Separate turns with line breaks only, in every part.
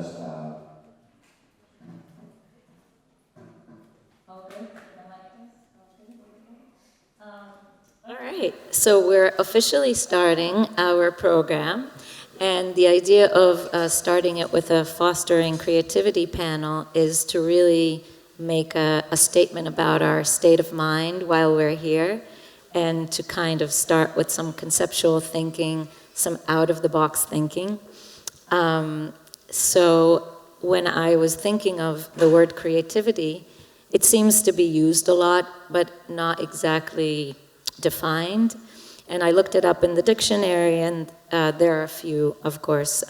just
All right, so we're officially starting our program, and the idea of starting it with a fostering creativity panel is to really make a statement about our state of mind while we're here, and to kind of start with some conceptual thinking, some out-of-the-box thinking. So when I was thinking of the word creativity, it seems to be used a lot, but not exactly defined. And I looked it up in the dictionary, and there are a few, of course,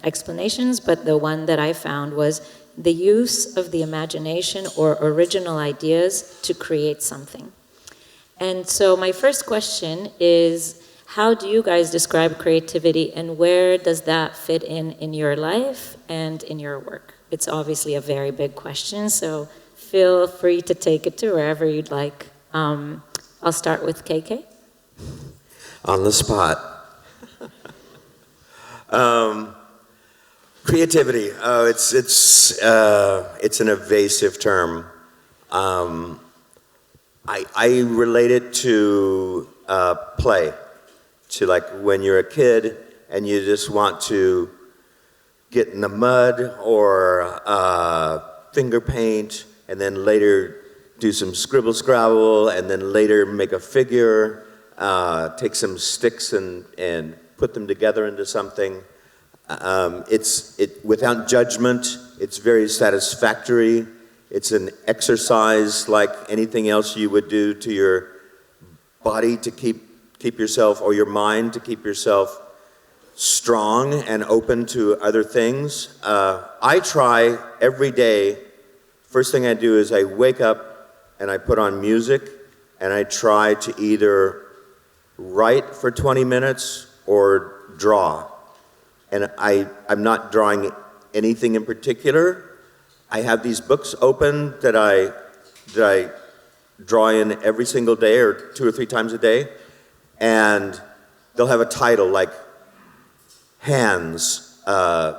explanations, but the one that I found was the use of the imagination or original ideas to create something. And so my first question is, how do you guys describe creativity, and where does that fit in your life and in your work? It's obviously a very big question, so feel free to take it to wherever you'd like. I'll start with KK.
On the spot. Creativity. Oh, it's an evasive term. I relate it to play, to like when you're a kid and you just want to get in the mud or finger paint, and then later do some scribble scrabble, and then later make a figure, take some sticks and put them together into something. It's without judgment. It's very satisfactory. It's an exercise like anything else you would do to your body to keep yourself, or your mind to keep yourself strong and open to other things. I try every day. First thing I do is I wake up and I put on music, and I try to either write for 20 minutes or draw. And I'm not drawing anything in particular. I have these books open that I draw in every single day or 2 or 3 times a day, and they'll have a title like hands,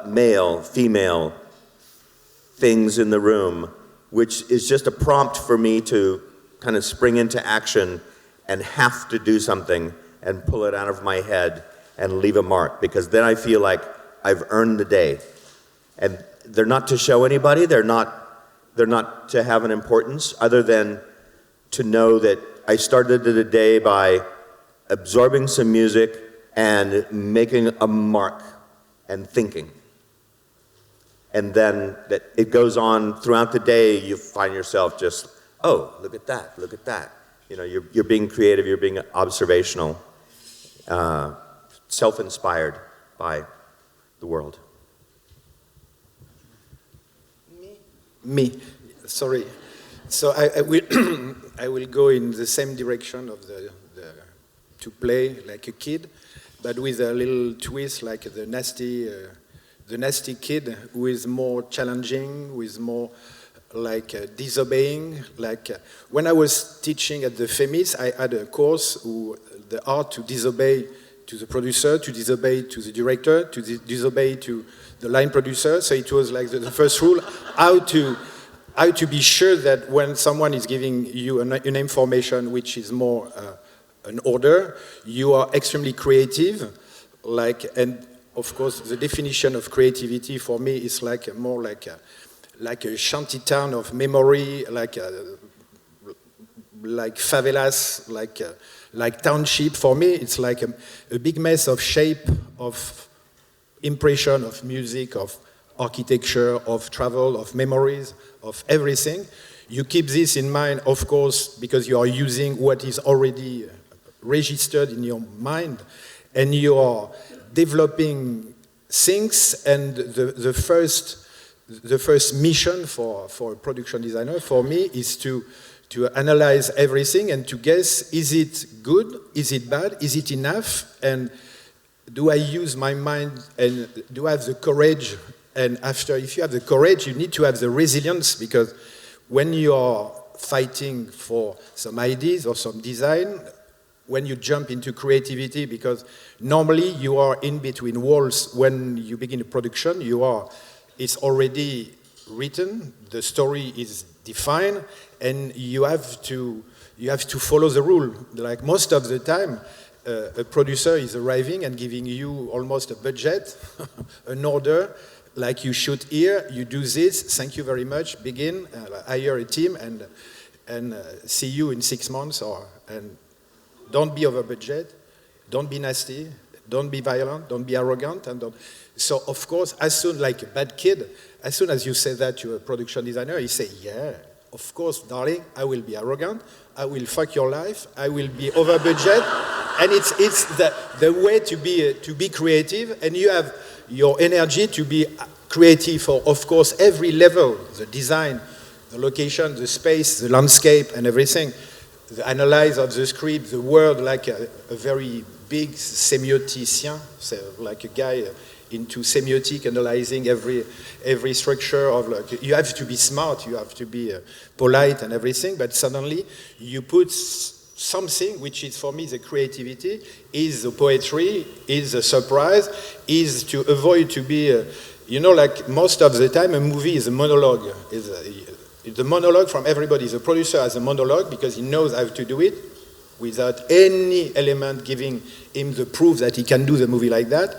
male, female, things in the room, which is just a prompt for me to kind of spring into action and have to do something and pull it out of my head and leave a mark, because then I feel like I've earned the day. And they're not to show anybody, they're not to have an importance other than to know that I started the day by absorbing some music and making a mark and thinking. And then that it goes on throughout the day. You find yourself just, oh, look at that, look at that. You know, you're being creative, you're being observational, self-inspired by the world.
Me, sorry. So I will I will go in the same direction of the to play like a kid, but with a little twist, like the nasty kid who is more challenging, who is more like disobeying. Like when I was teaching at the FEMIS, I had a course the art to disobey to the producer, to disobey to the director, to disobey to the line producer. So it was like the first rule, how to be sure that when someone is giving you an information which is more an order, you are extremely creative, and of course, the definition of creativity for me is more like a shanty town of memory, like favelas, like township. For me, it's like a big mess of shape, of impression, of music, of architecture, of travel, of memories, of everything. You keep this in mind, of course, because you are using what is already registered in your mind, and you are developing things. And the first mission for a production designer, for me, is to analyze everything and to guess, is it good, is it bad, is it enough, and do I use my mind, and do I have the courage? And if you have the courage, you need to have the resilience, because when you are fighting for some ideas or some design, when you jump into creativity, because normally you are in between walls when you begin a production, you are it's already written, the story is defined, and you have to follow the rule. Like most of the time, a producer is arriving and giving you almost a budget, an order, like you shoot here, you do this, thank you very much, begin, hire a team, and see you in 6 months, and don't be over budget, don't be nasty, don't be violent, don't be arrogant, and don't. So of course, as soon, like a bad kid, as soon as you say that to a production designer, he say, yeah, of course, darling, I will be arrogant, I will fuck your life, I will be over budget, and it's the way to be creative, and you have your energy to be creative for, of course, every level, the design, the location, the space, the landscape, and everything. The analysis of the script, the word, like a very big semiotician, so like a guy into semiotic, analyzing every structure of, like, you have to be smart, you have to be polite and everything, but suddenly you put something which is, for me, the creativity, is the poetry, is the surprise, is to avoid to be, like most of the time a movie is a monologue, the monologue from everybody. The producer has a monologue because he knows how to do it without any element giving him the proof that he can do the movie like that.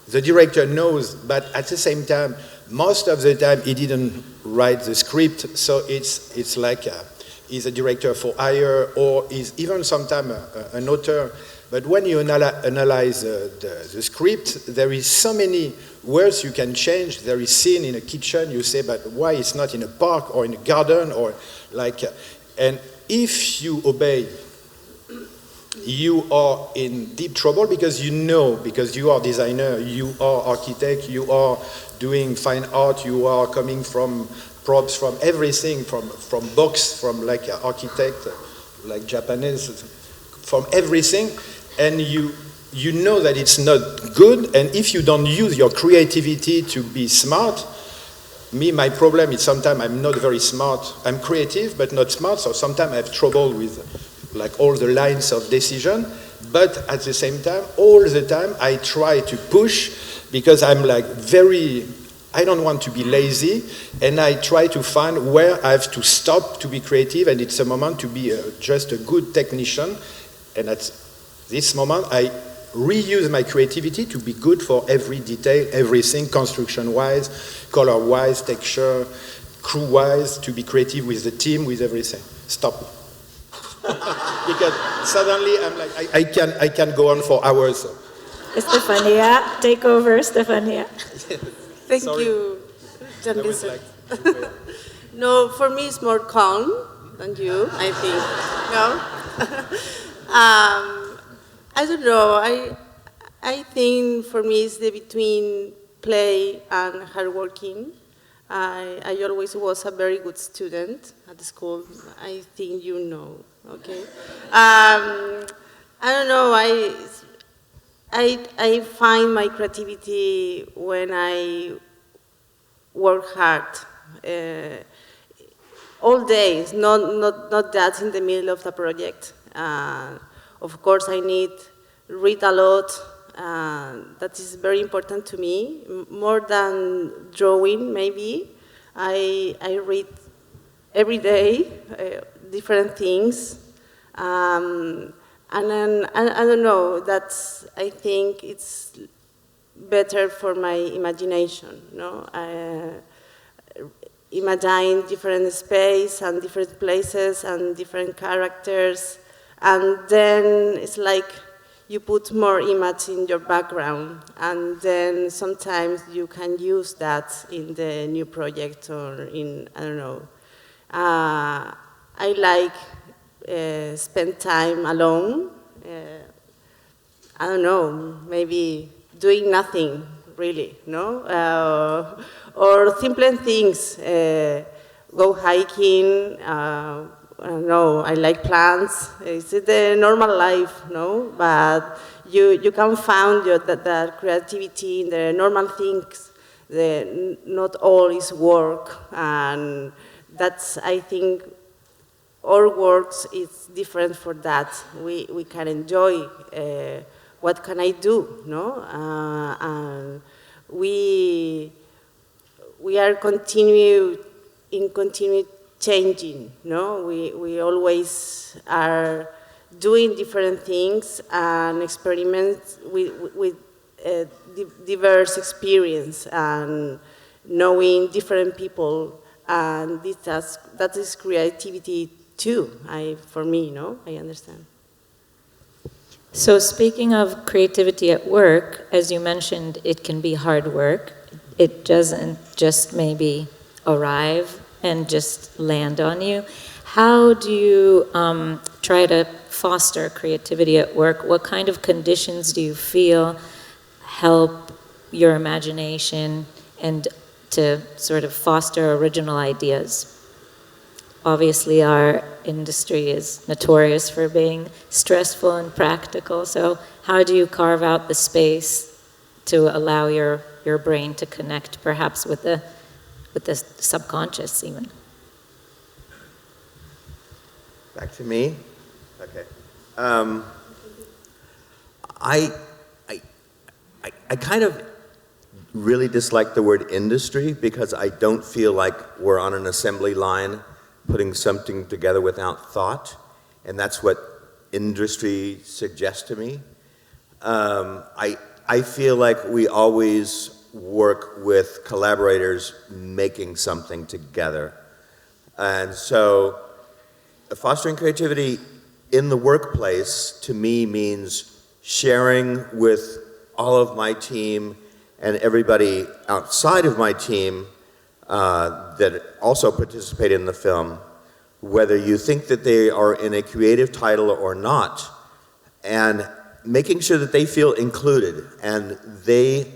The director knows, but at the same time, most of the time he didn't write the script, so it's like he's a director for hire, or is even sometimes an author. But when you analyze the script, there is so many words you can change. There is scene in a kitchen, you say, but why it's not in a park or in a garden, or like, and if you obey, you are in deep trouble, because because you are designer, you are architect, you are doing fine art, you are coming from props, from everything, from box, from like an architect, like Japanese, from everything, and you know that it's not good, and if you don't use your creativity to be smart, my problem is sometimes I'm not very smart. I'm creative, but not smart, so sometimes I have trouble with like all the lines of decision, but at the same time, all the time, I try to push, because I'm like I don't want to be lazy, and I try to find where I have to stop to be creative, and it's a moment to be just a good technician, and at this moment, I reuse my creativity to be good for every detail, everything, construction-wise, color-wise, texture, crew-wise, to be creative with the team, with everything. Stop. Because suddenly I'm like, I can go on for hours.
Estefania, take over, Estefania.
Thank
Sorry.
you, Jean-Vincent.
Like,
No, for me it's more calm than you, I think. No? I don't know. I think for me it's the between play and hardworking. I always was a very good student at the school. I think you know. Okay. I don't know. I find my creativity when I work hard. All days, not that in the middle of the project. Of course, I need read a lot. That is very important to me, more than drawing. Maybe I read every day different things, and then I don't know. I think it's better for my imagination. No. Imagine different space and different places and different characters, and then it's like you put more image in your background, and then sometimes you can use that in the new project or in, I don't know. I like spend time alone. I don't know, maybe doing nothing, really, no? Or simple things, go hiking, I don't know, I like plants. It's the normal life, no? But you can find that creativity in the normal things. Not all is work, and that's, I think, our works is different for that. We can enjoy what can I do, no? And we we are continued changing, no? We always are doing different things and experiment with diverse experience and knowing different people, and that is creativity too, for me, no? I understand.
So speaking of creativity at work, as you mentioned, it can be hard work. It doesn't just maybe arrive and just land on you. How do you try to foster creativity at work? What kind of conditions do you feel help your imagination and to sort of foster original ideas? Obviously, our industry is notorious for being stressful and practical, so how do you carve out the space to allow your brain to connect perhaps with the subconscious even?
Back to me? Okay. I kind of really dislike the word industry because I don't feel like we're on an assembly line putting something together without thought, and that's what industry suggests to me. I feel like we always work with collaborators making something together. And so fostering creativity in the workplace to me means sharing with all of my team and everybody outside of my team that also participate in the film, whether you think that they are in a creative title or not, and making sure that they feel included and they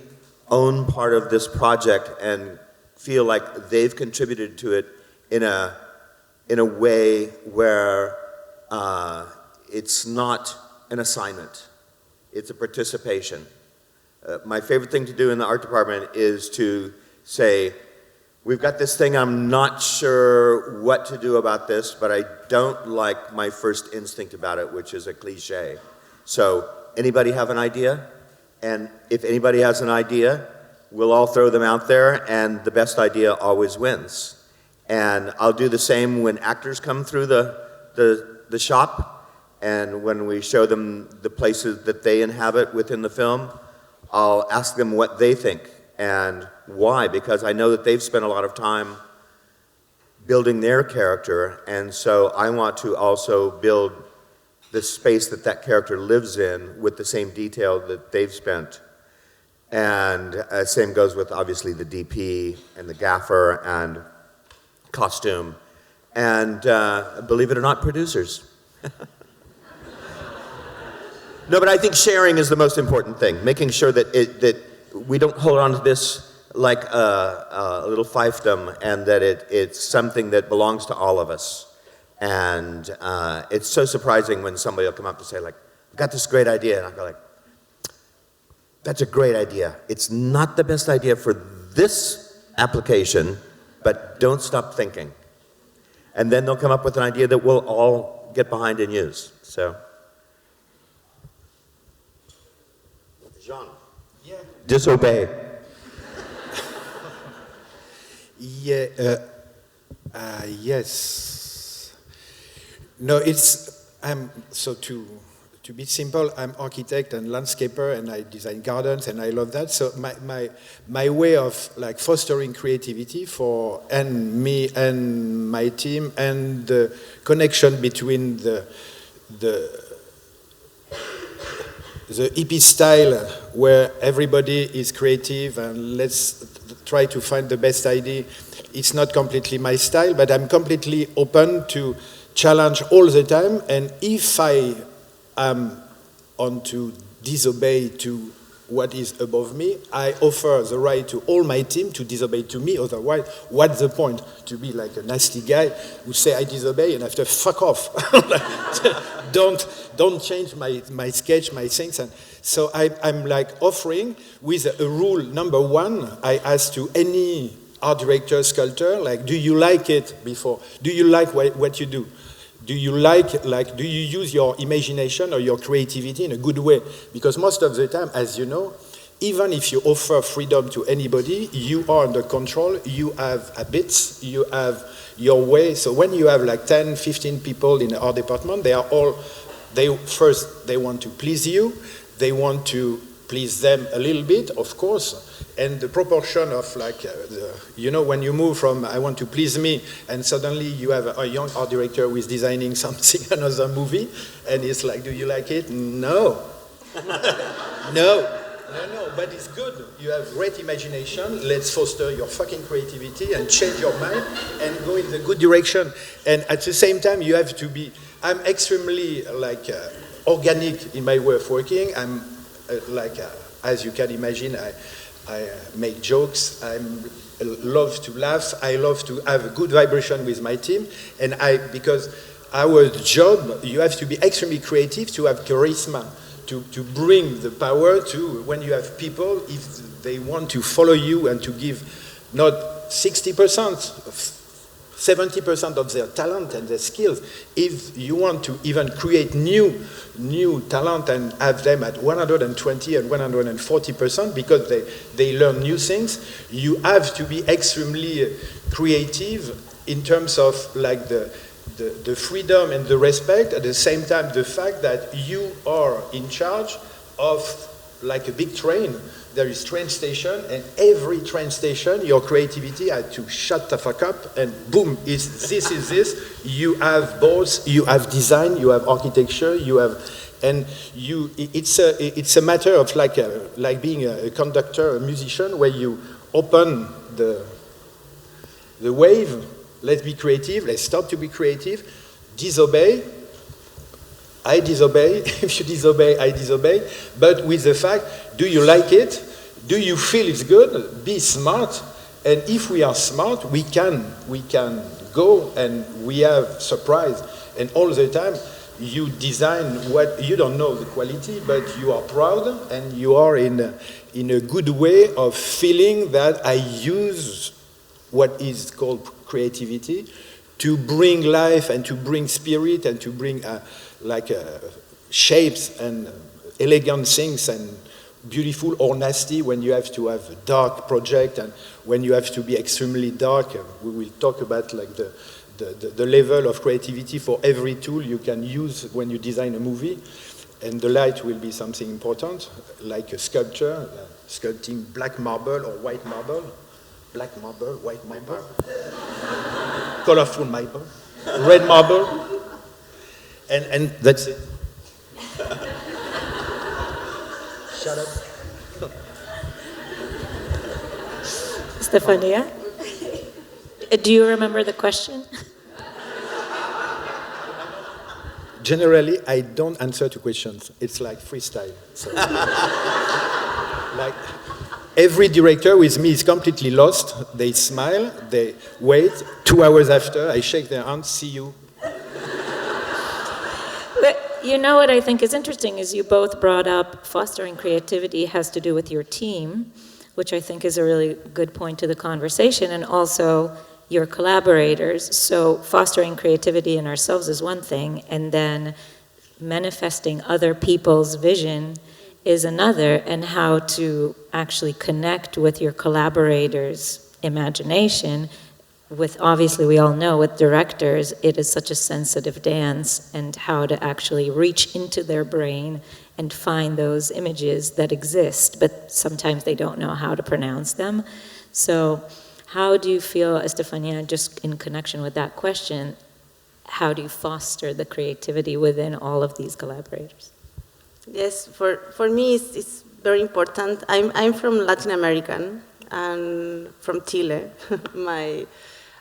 own part of this project and feel like they've contributed to it in a way where it's not an assignment, it's a participation. My favorite thing to do in the art department is to say, we've got this thing, I'm not sure what to do about this, but I don't like my first instinct about it, which is a cliche. So, anybody have an idea? And if anybody has an idea, we'll all throw them out there, and the best idea always wins. And I'll do the same when actors come through the shop, and when we show them the places that they inhabit within the film, I'll ask them what they think and why, because I know that they've spent a lot of time building their character, and so I want to also build the space that that character lives in with the same detail that they've spent. And same goes with obviously the DP and the gaffer and costume, and believe it or not, producers. No, but I think sharing is the most important thing, making sure that that we don't hold on to this like a little fiefdom, and that it's something that belongs to all of us. And it's so surprising when somebody will come up to say, like, I've got this great idea, and I'll go like, that's a great idea. It's not the best idea for this application, but don't stop thinking. And then they'll come up with an idea that we'll all get behind and use. So, Jean, disobey.
Yes. No, so to be simple, I'm architect and landscaper, and I design gardens, and I love that. So my way of like fostering creativity for and me and my team, and the connection between the hippie style where everybody is creative and let's try to find the best idea. It's not completely my style, but I'm completely open to challenge all the time, and if I am on to disobey to what is above me, I offer the right to all my team to disobey to me, otherwise what's the point? To be like a nasty guy who say I disobey and after fuck off. Don't change my sketch, my things. And so I'm like offering with a rule number one, I ask to any art director, sculptor, like, do you like it before? Do you like what you do? Do you do you use your imagination or your creativity in a good way? Because most of the time, as you know, even if you offer freedom to anybody, you are under control, you have habits, you have your way. So when you have like 10, 15 people in our department, they want to please you, they want to please them a little bit, of course, and the proportion of like, when you move from I want to please me, and suddenly you have a young art director who is designing something, another movie, and it's like, do you like it? No. No, but it's good. You have great imagination. Let's foster your fucking creativity and change your mind and go in the good direction. And at the same time, you have to be, I'm extremely like organic in my way of working. I'm as you can imagine, I make jokes. I love to laugh. I love to have a good vibration with my team. And because our job, you have to be extremely creative to have charisma. To bring the power to when you have people, if they want to follow you and to give not 60%, 70% of their talent and their skills, if you want to even create new talent and have them at 120 and 140% because they learn new things, you have to be extremely creative in terms of like the freedom and the respect, at the same time the fact that you are in charge of like a big train. There is train station, and every train station, your creativity had to shut the fuck up, and boom, this is this. You have both, you have design, you have architecture, you have, and it's a matter of like being a conductor, a musician, where you open the wave. Let's be creative, let's stop to be creative, disobey, I disobey, if you disobey, I disobey, but with the fact, do you like it? Do you feel it's good? Be smart, and if we are smart, we can go and we have surprise, and all the time, you design what, you don't know the quality, but you are proud, and you are in a good way of feeling that I use what is called creativity to bring life and to bring spirit and to bring shapes and elegant things and beautiful or nasty when you have to have a dark project and when you have to be extremely dark. We will talk about like the level of creativity for every tool you can use when you design a movie, and the light will be something important, like a sculpture, sculpting black marble or white marble. Black marble, white marble, colorful marble, red marble, and that's it. Shut up.
Estefania, do you remember the question?
Generally, I don't answer to questions. It's like freestyle. So. Like, every director with me is completely lost. They smile, they wait. 2 hours after, I shake their hand, see you.
But you know what I think is interesting is you both brought up fostering creativity has to do with your team, which I think is a really good point to the conversation, and also your collaborators. So fostering creativity in ourselves is one thing, and then manifesting other people's vision is another, and how to actually connect with your collaborators' imagination. With, obviously, we all know with directors, it is such a sensitive dance, and how to actually reach into their brain and find those images that exist, but sometimes they don't know how to pronounce them. So how do you feel, Estefania, just in connection with that question, how do you foster the creativity within all of these collaborators?
Yes, for me it's very important. I'm from Latin American and from Chile,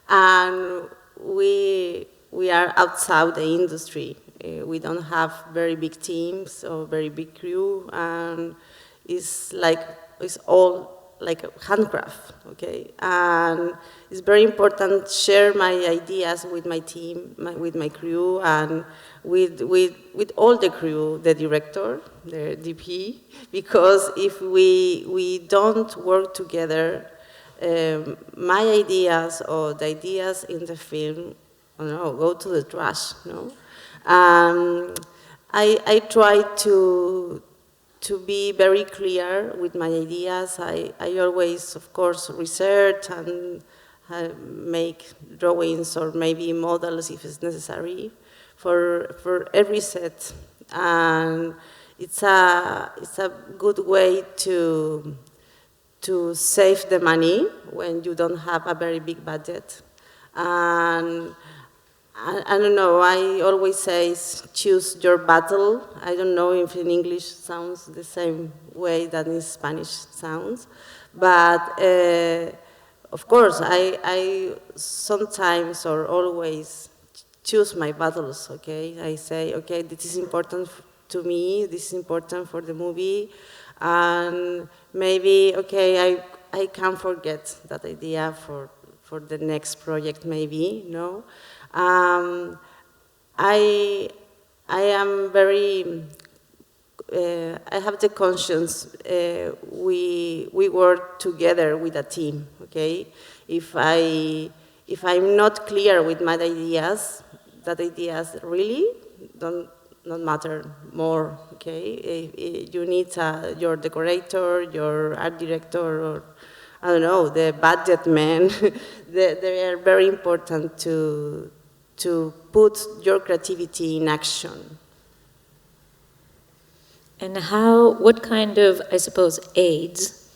and we are outside the industry. We don't have very big teams or very big crew, and it's all like a handcraft, okay? And it's very important to share my ideas with my team, with my crew, and with all the crew, the director, the DP, because if we don't work together, my ideas or the ideas in the film, go to the trash, no? I try to to be very clear with my ideas. I always, of course, research and make drawings or maybe models if it's necessary for every set. And it's a good way to save the money when you don't have a very big budget. And I don't know, I always say choose your battle. I don't know if in English sounds the same way that in Spanish sounds. But of course, I sometimes or always choose my battles, okay? I say, okay, this is important to me, this is important for the movie, and maybe, okay, I can forget that idea for the next project, maybe, no? I am very, I have the conscience, we work together with a team, okay? If I'm not clear with my ideas, that ideas really don't matter more, okay? You need your decorator, your art director, or I don't know, the budget man. They are very important to put your creativity in action.
And what kind of, I suppose, aids,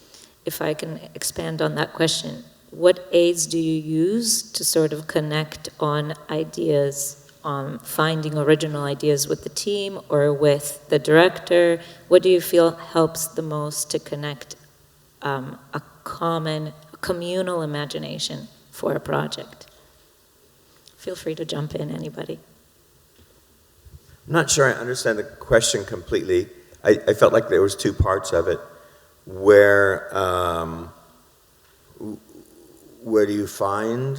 if I can expand on that question, what aids do you use to sort of connect on ideas, on finding original ideas with the team or with the director? What do you feel helps the most to connect a communal imagination for a project? Feel free to jump in, anybody.
I'm not sure I understand the question completely. I felt like there was two parts of it. Where do you find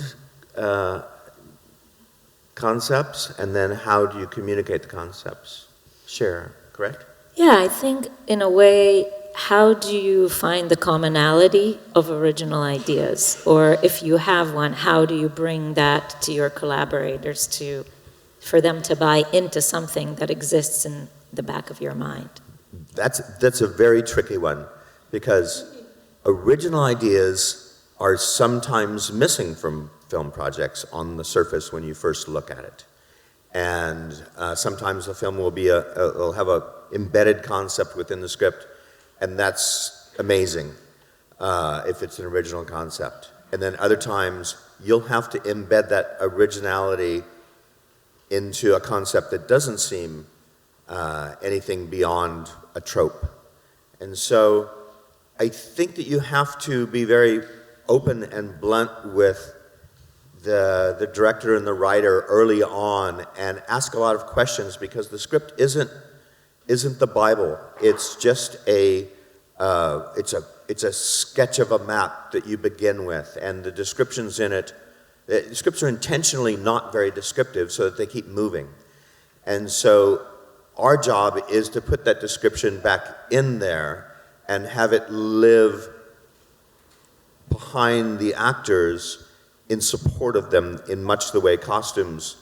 concepts, and then how do you communicate the concepts? Share, correct?
Yeah, I think in a way, how do you find the commonality of original ideas? Or if you have one, how do you bring that to your collaborators for them to buy into something that exists in the back of your mind?
That's a very tricky one, because original ideas are sometimes missing from film projects on the surface when you first look at it. And sometimes a film will have an embedded concept within the script, and that's amazing if it's an original concept. And then other times, you'll have to embed that originality into a concept that doesn't seem anything beyond a trope. And so I think that you have to be very open and blunt with the director and the writer early on and ask a lot of questions, because the script isn't the Bible. It's just it's a sketch of a map that you begin with, and the descriptions in it, the scripts are intentionally not very descriptive so that they keep moving. And so our job is to put that description back in there and have it live behind the actors in support of them, in much the way costumes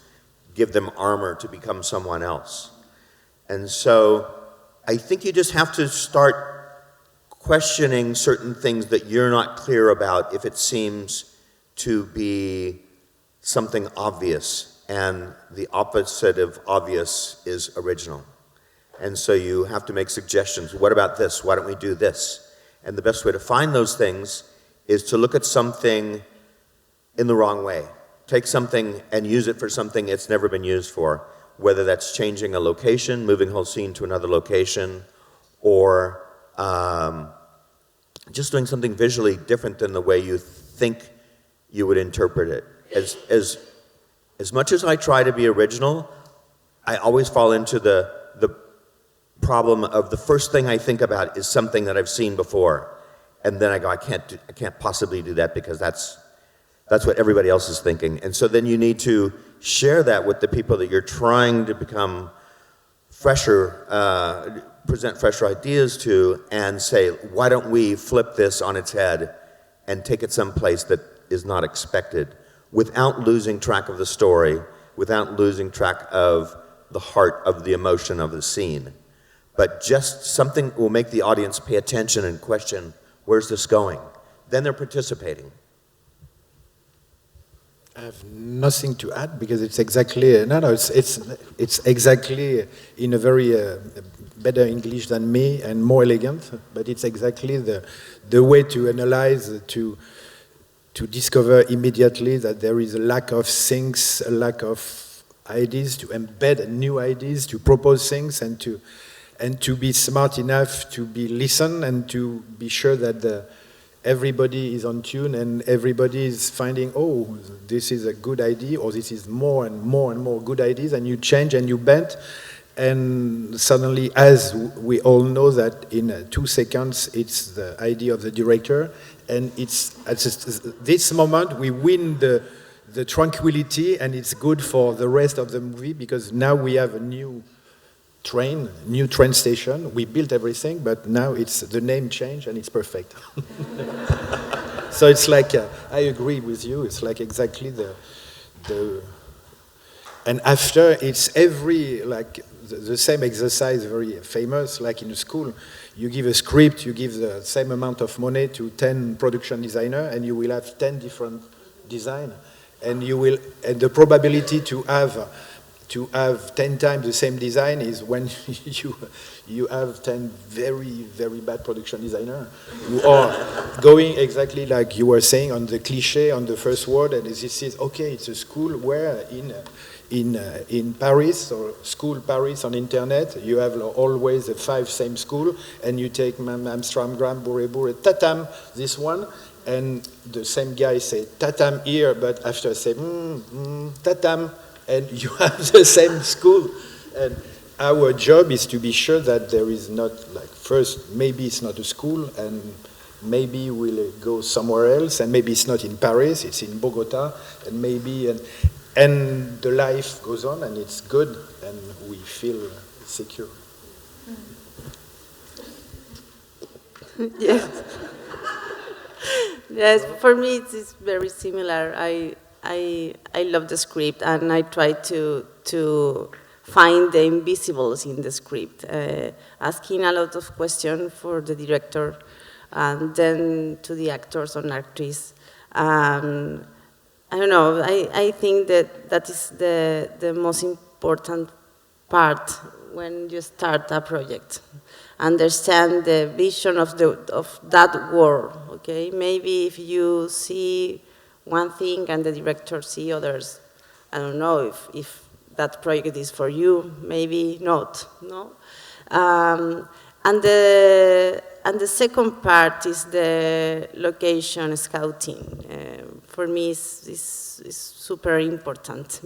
give them armor to become someone else. And so I think you just have to start questioning certain things that you're not clear about if it seems to be something obvious, and the opposite of obvious is original. And so you have to make suggestions. What about this? Why don't we do this? And the best way to find those things is to look at something in the wrong way. Take something and use it for something it's never been used for, whether that's changing a location, moving a whole scene to another location, or just doing something visually different than the way you think you would interpret it. As much as I try to be original, I always fall into the problem of the first thing I think about is something that I've seen before, and then I go, I can't possibly do that because that's what everybody else is thinking. And so then you need to share that with the people that you're trying to become fresher, present fresher ideas to, and say, why don't we flip this on its head and take it someplace that is not expected, without losing track of the story, without losing track of the heart of the emotion of the scene. but just something will make the audience pay attention and question, where's this going? Then they're participating.
I have nothing to add because it's exactly it's exactly in a very better English than me and more elegant, but it's exactly the way to analyze, to discover immediately that there is a lack of things, a lack of ideas, to embed new ideas, to propose things, and to be smart enough to be listened and to be sure that everybody is on tune and everybody is finding, oh, this is a good idea, or this is more and more and more good ideas, and you change and you bend. And suddenly, as we all know that in 2 seconds, it's the idea of the director, and it's at this moment we win the tranquility, and it's good for the rest of the movie because now we have a new train station. We built everything, but now it's the name change and it's perfect. So it's like I agree with you. It's like exactly the and after it's every like the same exercise, very famous, like in a school. You give a script, you give the same amount of money to 10 production designers, and you will have 10 different design, and the probability to have 10 times the same design is when you have 10 very, very bad production designers who are going exactly like you were saying on the cliche, on the first word, and this is, okay, it's a school where in Paris, or school Paris on internet, you have always the 5 same school, and you take Amsterdam, Bourre, Tatam, this one, and the same guy say Tatam here, but after say Tatam, and you have the same school. And our job is to be sure that there is not, like, first, maybe it's not a school, and maybe we'll go somewhere else, and maybe it's not in Paris, it's in Bogota, and maybe, and the life goes on, and it's good, and we feel secure.
Yes. Yes, for me it's very similar. I love the script, and I try to find the invisibles in the script, asking a lot of questions for the director, and then to the actors and actresses. I don't know, I think that is the most important part when you start a project. Understand the vision of that world, okay? Maybe if you see one thing and the director see others, I don't know if that project is for you, maybe not, no? And the second part is the location scouting. For me, it's super important.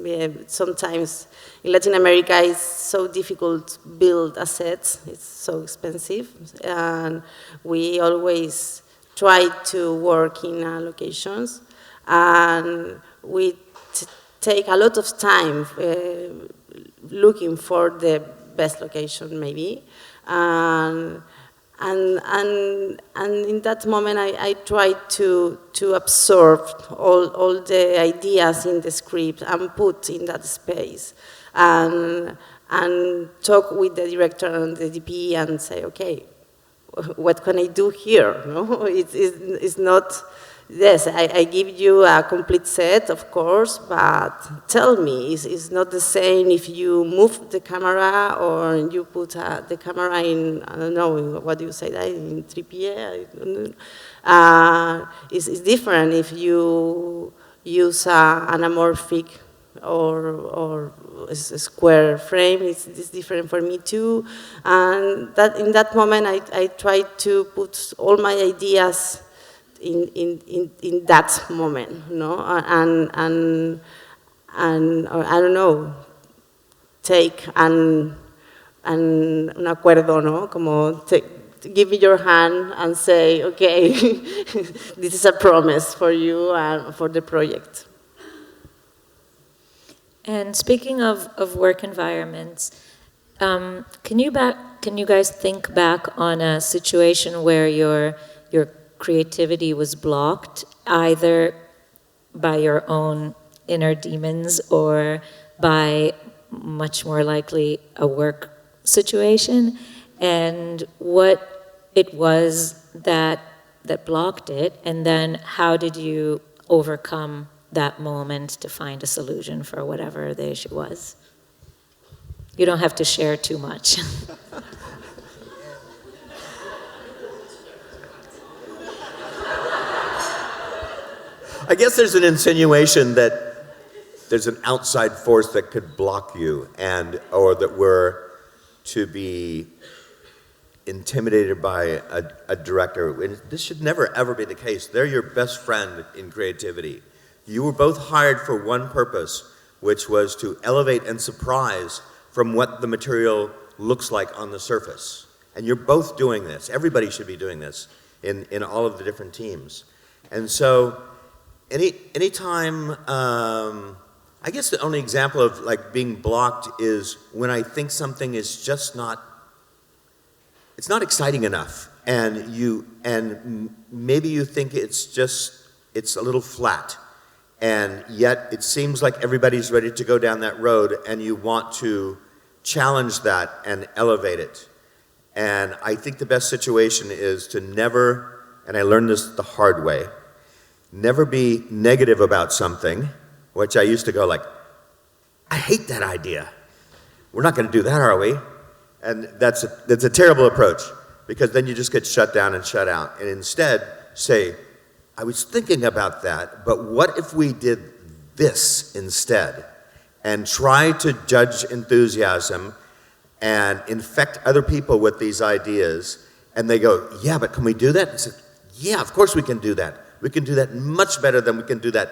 Sometimes in Latin America, it's so difficult to build assets. It's so expensive, and we always try to work in locations, and we take a lot of time looking for the best location, maybe. And in that moment, I try to absorb all the ideas in the script and put in that space, and talk with the director and the DP and say, okay, what can I do here? No, it's not. Yes, I give you a complete set, of course, but tell me, it's not the same if you move the camera or you put the camera in, I don't know, what do you say, that, in trépied? It's different if you use an anamorphic or a square frame. It's different for me too. And that in that moment, I try to put all my ideas in that moment, no, and I don't know, take an acuerdo, no, como give me your hand and say, okay, this is a promise for you and for the project.
And speaking of work environments, can you guys think back on a situation where your creativity was blocked, either by your own inner demons or by, much more likely, a work situation? and what it was that blocked it, and then how did you overcome that moment to find a solution for whatever the issue was? You don't have to share too much.
I guess there's an insinuation that there's an outside force that could block you, or that we're to be intimidated by a director. And this should never ever be the case. They're your best friend in creativity. You were both hired for one purpose, which was to elevate and surprise from what the material looks like on the surface. And you're both doing this. Everybody should be doing this in all of the different teams. And so anytime, I guess the only example of like being blocked is when I think something is just it's not exciting enough, and maybe you think it's a little flat, and yet it seems like everybody's ready to go down that road, and you want to challenge that and elevate it. And I think the best situation is to never, and I learned this the hard way, never be negative about something, which I used to go like, I hate that idea. We're not going to do that, are we? And that's a terrible approach, because then you just get shut down and shut out. And instead say, I was thinking about that, but what if we did this instead? And try to judge enthusiasm and infect other people with these ideas. And they go, yeah, but can we do that? And I said, yeah, of course we can do that. We can do that much better than we can do that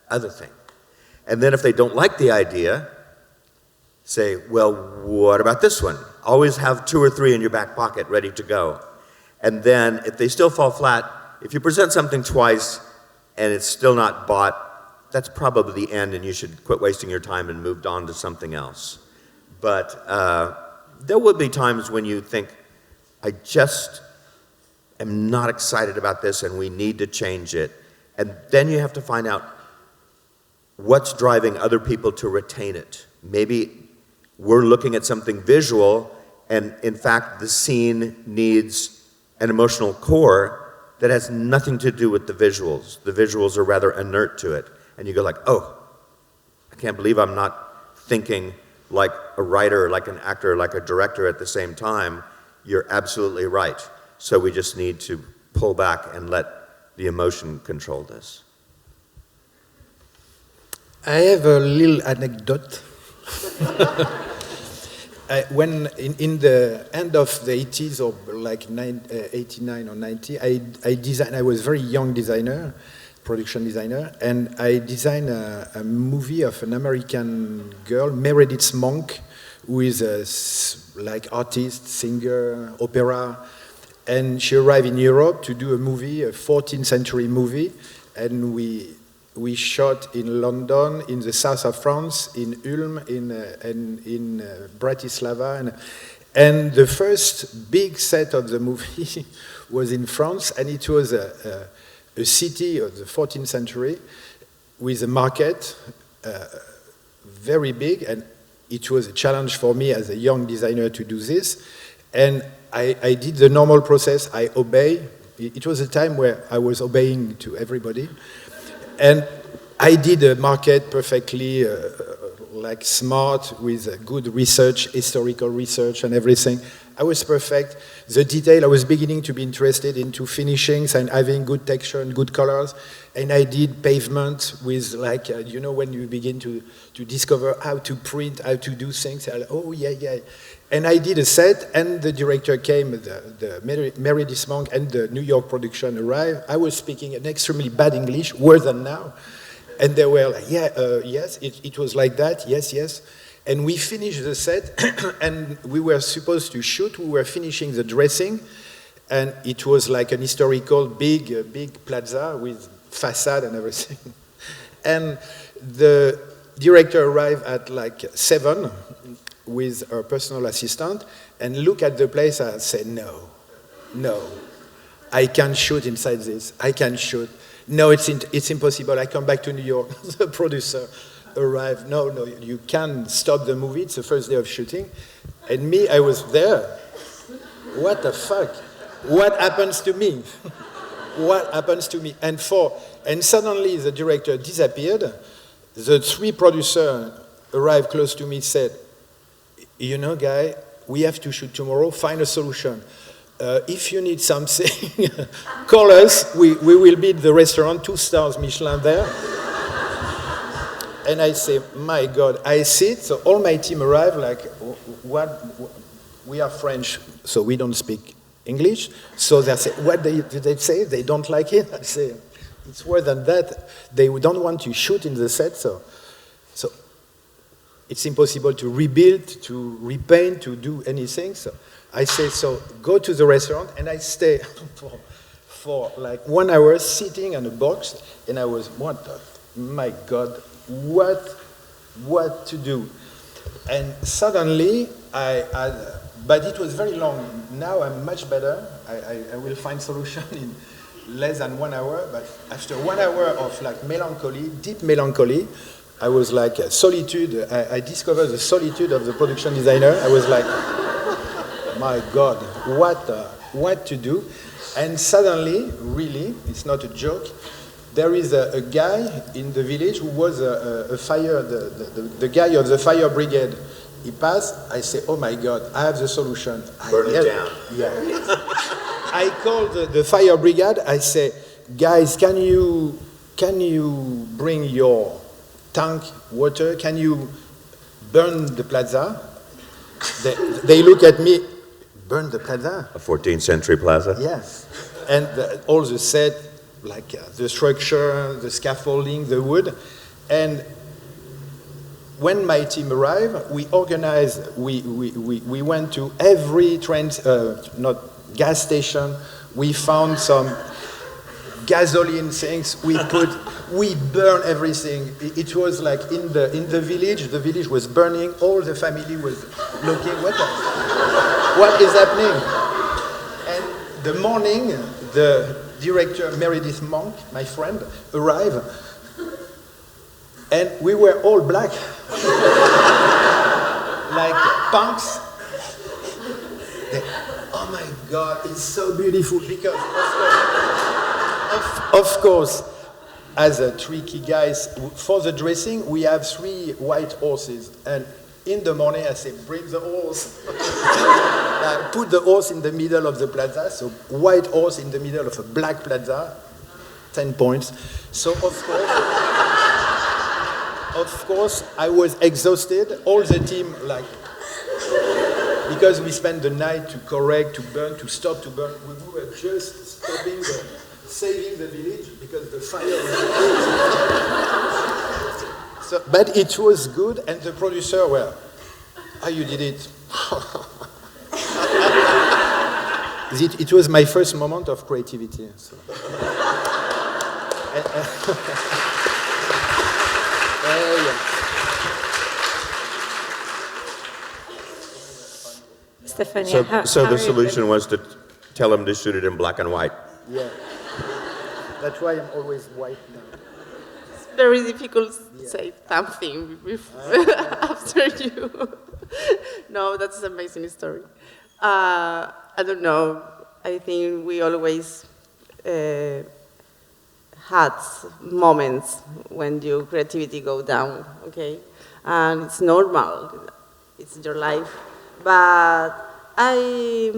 other thing. And then if they don't like the idea, say, well, what about this one? Always have 2 or 3 in your back pocket ready to go. And then if they still fall flat, if you present something twice and it's still not bought, that's probably the end, and you should quit wasting your time and move on to something else. But there will be times when you think, I just am not excited about this and we need to change it. And then you have to find out what's driving other people to retain it. Maybe we're looking at something visual, and in fact the scene needs an emotional core that has nothing to do with the visuals. The visuals are rather inert to it. And you go like, oh, I can't believe I'm not thinking like a writer, like an actor, like a director at the same time. You're absolutely right. So we just need to pull back and let the emotion control this.
I have a little anecdote. When in the end of the 80s, or like 89 or 90, I was a very young designer, production designer, and I designed a movie of an American girl, Meredith Monk, who is a like artist, singer, opera, and she arrived in Europe to do a movie, a 14th century movie, and we shot in London, in the south of France, in Ulm, in Bratislava, and the first big set of the movie was in France, and it was a city of the 14th century with a market very big, and it was a challenge for me as a young designer to do this. And I did the normal process. I obey. It was a time where I was obeying to everybody. And I did a market perfectly like smart, with good research, historical research and everything. I was perfect. The detail, I was beginning to be interested into finishings and having good texture and good colors. And I did pavement with like, you know, when you begin to discover how to print, how to do things. Oh, yeah. And I did a set, and the director came, the Meredith Monk, and the New York production arrived. I was speaking an extremely bad English, worse than now. And they were like, yes, it was like that, yes. And we finished the set, and we were supposed to shoot. We were finishing the dressing, and it was like an historical big plaza with facade and everything. And the director arrived at like 7 with her personal assistant, and look at the place and said, no, I can't shoot inside this. I can't shoot. No, it's impossible. I come back to New York. The producer arrived. No, you can't stop the movie. It's the first day of shooting. And me, I was there. what the fuck? What happens to me? What happens to me? And suddenly the director disappeared. The 3 producers arrived close to me, said, you know, guy, we have to shoot tomorrow, find a solution. If you need something, call us. We will be at the restaurant, 2 stars Michelin there. And I say, my God, I sit, so all my team arrive like, what? We are French, so we don't speak English. So they say, what do they say? They don't like it? I say, it's worse than that. They don't want to shoot in the set, so it's impossible to rebuild, to repaint, to do anything. So I say, so go to the restaurant, and I stay for like 1 hour sitting on a box, and I was, my God, what to do? And suddenly, but it was very long. Now I'm much better. I will find solution in less than 1 hour, but after 1 hour of like melancholy, deep melancholy, I was like solitude. I discovered the solitude of the production designer. I was like, my God, what to do? And suddenly, really, it's not a joke, there is a guy in the village who was a fire, the guy of the fire brigade. He passed, I say, oh my God, I have the solution.
Burn it down.
Yeah. I called the fire brigade, I say, guys, can you bring your tank water? Can you burn the plaza? They look at me, burn the plaza?
A 14th century plaza?
Yes. And all the set, like the structure, the scaffolding, the wood. And when my team arrived, we organized, we went to every gas station. We found some gasoline things. We burn everything. It was like in the village was burning. All the family was looking, what is happening? And the morning, the director, Meredith Monk, my friend, arrived. And we were all black. Like punks. Oh my God, it's so beautiful because, of course, as a tricky guys, for the dressing, we have 3 white horses. And in the morning, I say, bring the horse. I put the horse in the middle of the plaza, so white horse in the middle of a black plaza, 10 points. So, of course, I was exhausted. All the team, because we spent the night to correct, to burn, to stop, to burn. We were just stopping, saving the village because the fire was but it was good, and the producer, how you did it? It was my first moment of creativity. So.
Estefania,
so the solution was to tell him to shoot it in black and white.
Yeah. That's why I'm always white now.
It's very difficult to say something after you. No, that's an amazing story. I don't know. I think we always had moments when your creativity go down, okay? And it's normal. It's your life. But I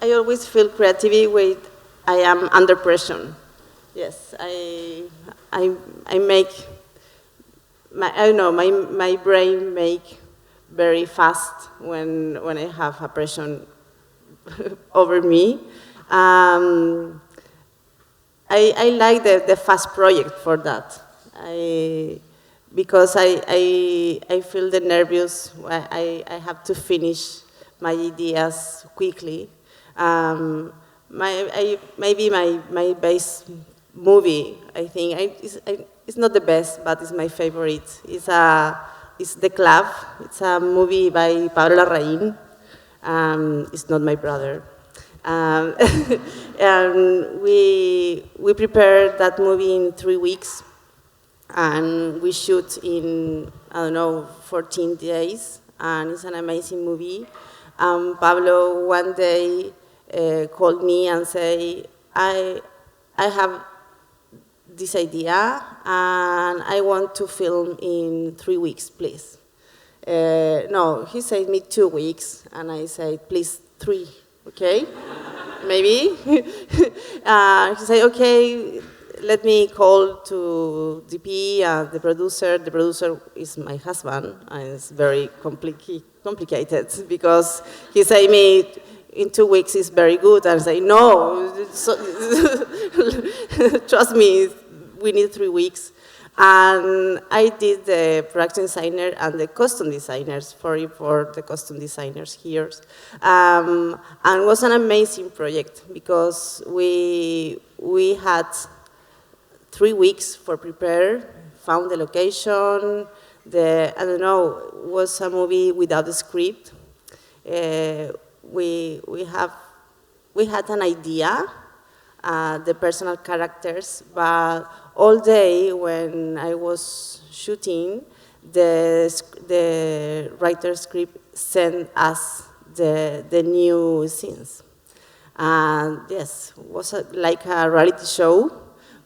always feel creativity when I am under pressure. Yes, I make my brain make very fast when I have a pressure over me. I like the fast project for that. Because I feel the nervous. I have to finish my ideas quickly. Maybe my base movie, I think, it's not the best, but it's my favorite. It's The Club. It's a movie by Pablo Larraín. It's not my brother. And we prepared that movie in 3 weeks, and we shoot in, 14 days. and it's an amazing movie. Pablo one day called me and said, I have this idea, and I want to film in 3 weeks, please. No, he said me 2 weeks, and I said, please, 3, okay? Maybe. He said, okay, let me call to DP and the producer. The producer is my husband, and it's very complicated because he said me, in 2 weeks is very good, and I say, no, trust me, we need 3 weeks. And I did the production designer and the costume designers for the costume designers here. And it was an amazing project because we had 3 weeks for prepare, found the location, I don't know, it was a movie without a script. We had an idea, the personal characters, but all day when I was shooting, the writer's script sent us the new scenes. And yes, it was like a reality show,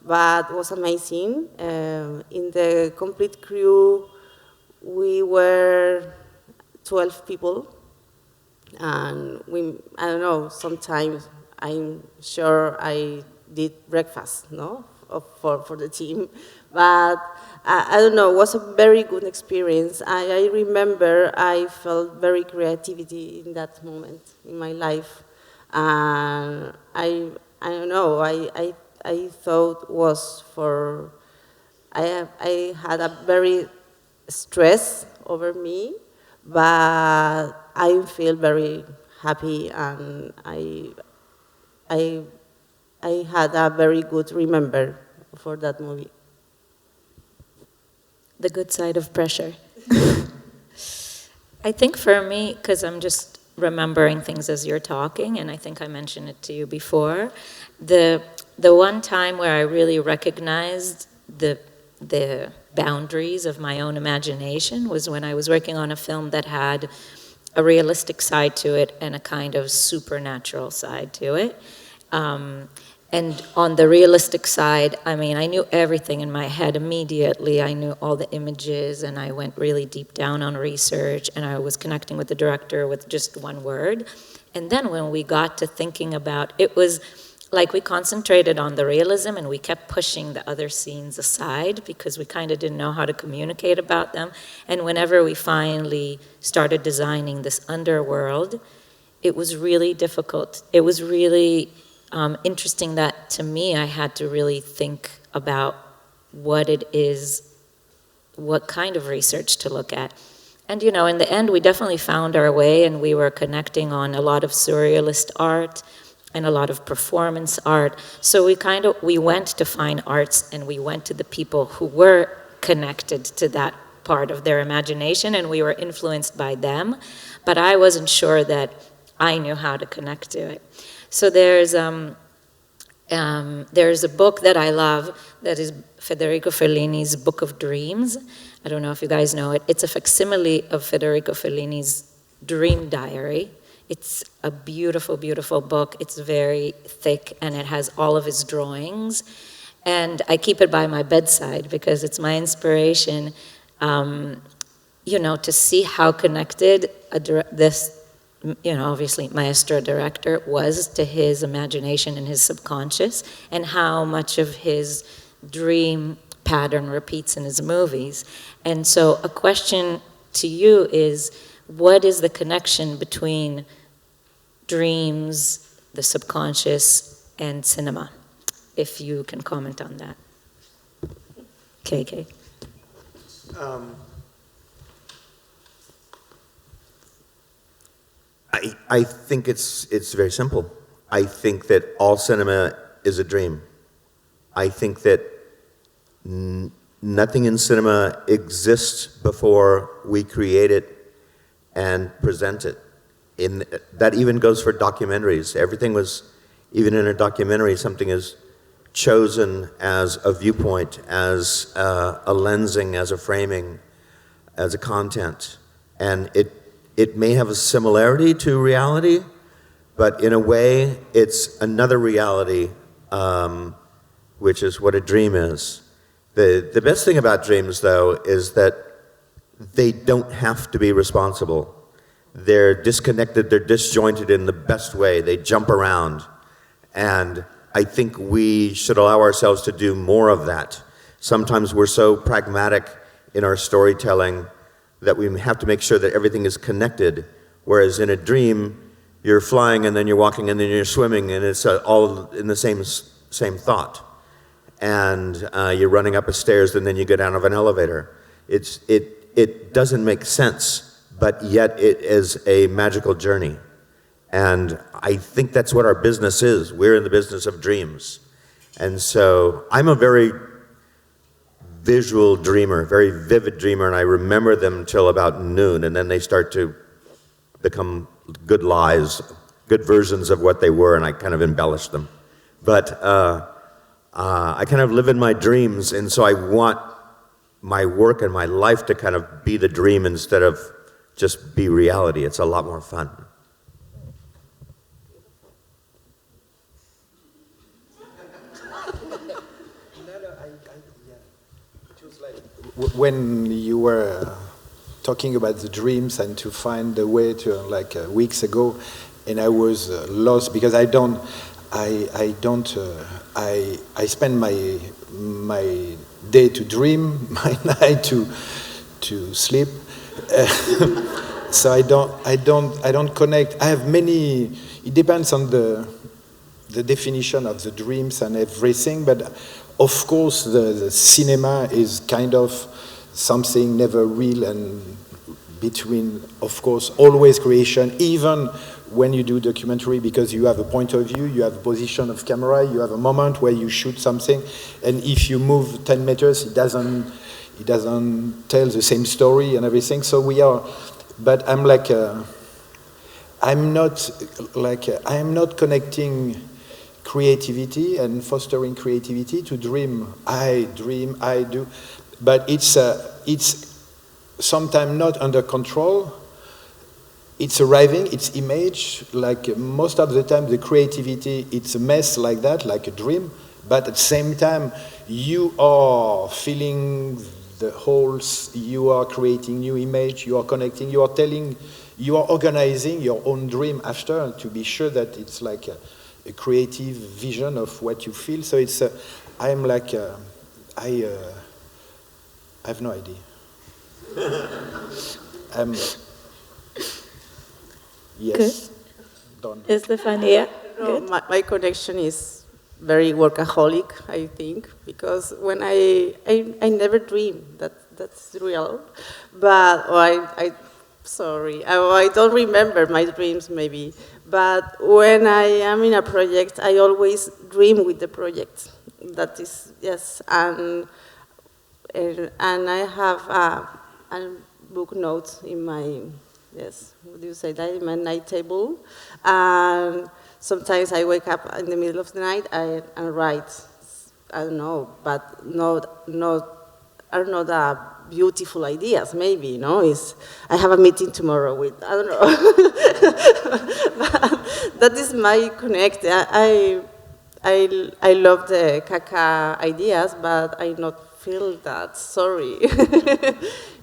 but it was amazing. In the complete crew, we were 12 people. And I don't know, sometimes I'm sure I did breakfast, no, for the team. But I don't know, it was a very good experience. I remember I felt very creativity in that moment in my life. And I don't know, I thought was I had a very stress over me, but I feel very happy, and I had a very good remember for that movie.
The good side of pressure. I think for me, because I'm just remembering things as you're talking, and I think I mentioned it to you before, the one time where I really recognized the boundaries of my own imagination was when I was working on a film that had a realistic side to it and a kind of supernatural side to it. And on the realistic side, I mean, I knew everything in my head immediately. I knew all the images, and I went really deep down on research, and I was connecting with the director with just one word. And then when we got to thinking about, it was like we concentrated on the realism and we kept pushing the other scenes aside because we kind of didn't know how to communicate about them. And whenever we finally started designing this underworld, it was really difficult. It was really interesting that, to me, I had to really think about what it is, what kind of research to look at. And, you know, in the end, we definitely found our way, and we were connecting on a lot of surrealist art and a lot of performance art. So we went to fine arts, and we went to the people who were connected to that part of their imagination, and we were influenced by them. But I wasn't sure that I knew how to connect to it. So there's a book that I love that is Federico Fellini's Book of Dreams. I don't know if you guys know it. It's a facsimile of Federico Fellini's Dream Diary. It's a beautiful, beautiful book. It's very thick, and it has all of his drawings. And I keep it by my bedside because it's my inspiration, you know, to see how connected this, you know, obviously maestro director was to his imagination and his subconscious, and how much of his dream pattern repeats in his movies. And so a question to you is, what is the connection between dreams, the subconscious, and cinema? If you can comment on that. KK.
I think it's very simple. I think that all cinema is a dream. I think that nothing in cinema exists before we create it and present it. That even goes for documentaries. Everything was, even in a documentary, something is chosen as a viewpoint, as a lensing, as a framing, as a content. And it may have a similarity to reality, but in a way, it's another reality, which is what a dream is. The best thing about dreams, though, is that they don't have to be responsible. They're disconnected, they're disjointed in the best way. They jump around. And I think we should allow ourselves to do more of that. Sometimes we're so pragmatic in our storytelling that we have to make sure that everything is connected, whereas in a dream, you're flying and then you're walking and then you're swimming, and it's all in the same thought. And you're running up a stairs and then you go down of an elevator. It doesn't make sense, but yet it is a magical journey. And I think that's what our business is. We're in the business of dreams. And so I'm a very visual dreamer, very vivid dreamer, and I remember them till about noon, and then they start to become good lies, good versions of what they were, and I kind of embellish them. But I kind of live in my dreams, and so I want my work and my life to kind of be the dream instead of just be reality. It's a lot more fun.
When you were talking about the dreams and to find the way to, like weeks ago, and I was lost because I spend my day to dream, my night to sleep. So I don't connect. I have many. It depends on the definition of the dreams and everything, but of course the cinema is kind of something never real and between, of course, always creation, even when you do documentary, because you have a point of view, you have a position of camera, you have a moment where you shoot something, and if you move 10 meters, it doesn't tell the same story and everything. So we are, but I'm like, I'm not connecting creativity and fostering creativity to dream. I do, but it's sometimes not under control. It's arriving, it's image, like most of the time the creativity, it's a mess like that, like a dream, but at the same time you are feeling the holes, you are creating new image, you are connecting, you are telling, you are organizing your own dream after to be sure that it's like a creative vision of what you feel. So it's, I'm like, I have no idea. Yes. Done.
Estefania?
No, my connection is very workaholic, I think, because when I never dream, that's real, but I don't remember my dreams maybe, but when I am in a project, I always dream with the project. That is, yes, and I have a book notes in my, yes, what do you say that, in my night table, and sometimes I wake up in the middle of the night and write, I don't know, but not are not beautiful ideas, maybe, you know, I have a meeting tomorrow with, I don't know. That is my connect. I love the K.K ideas, but I not feel that, sorry.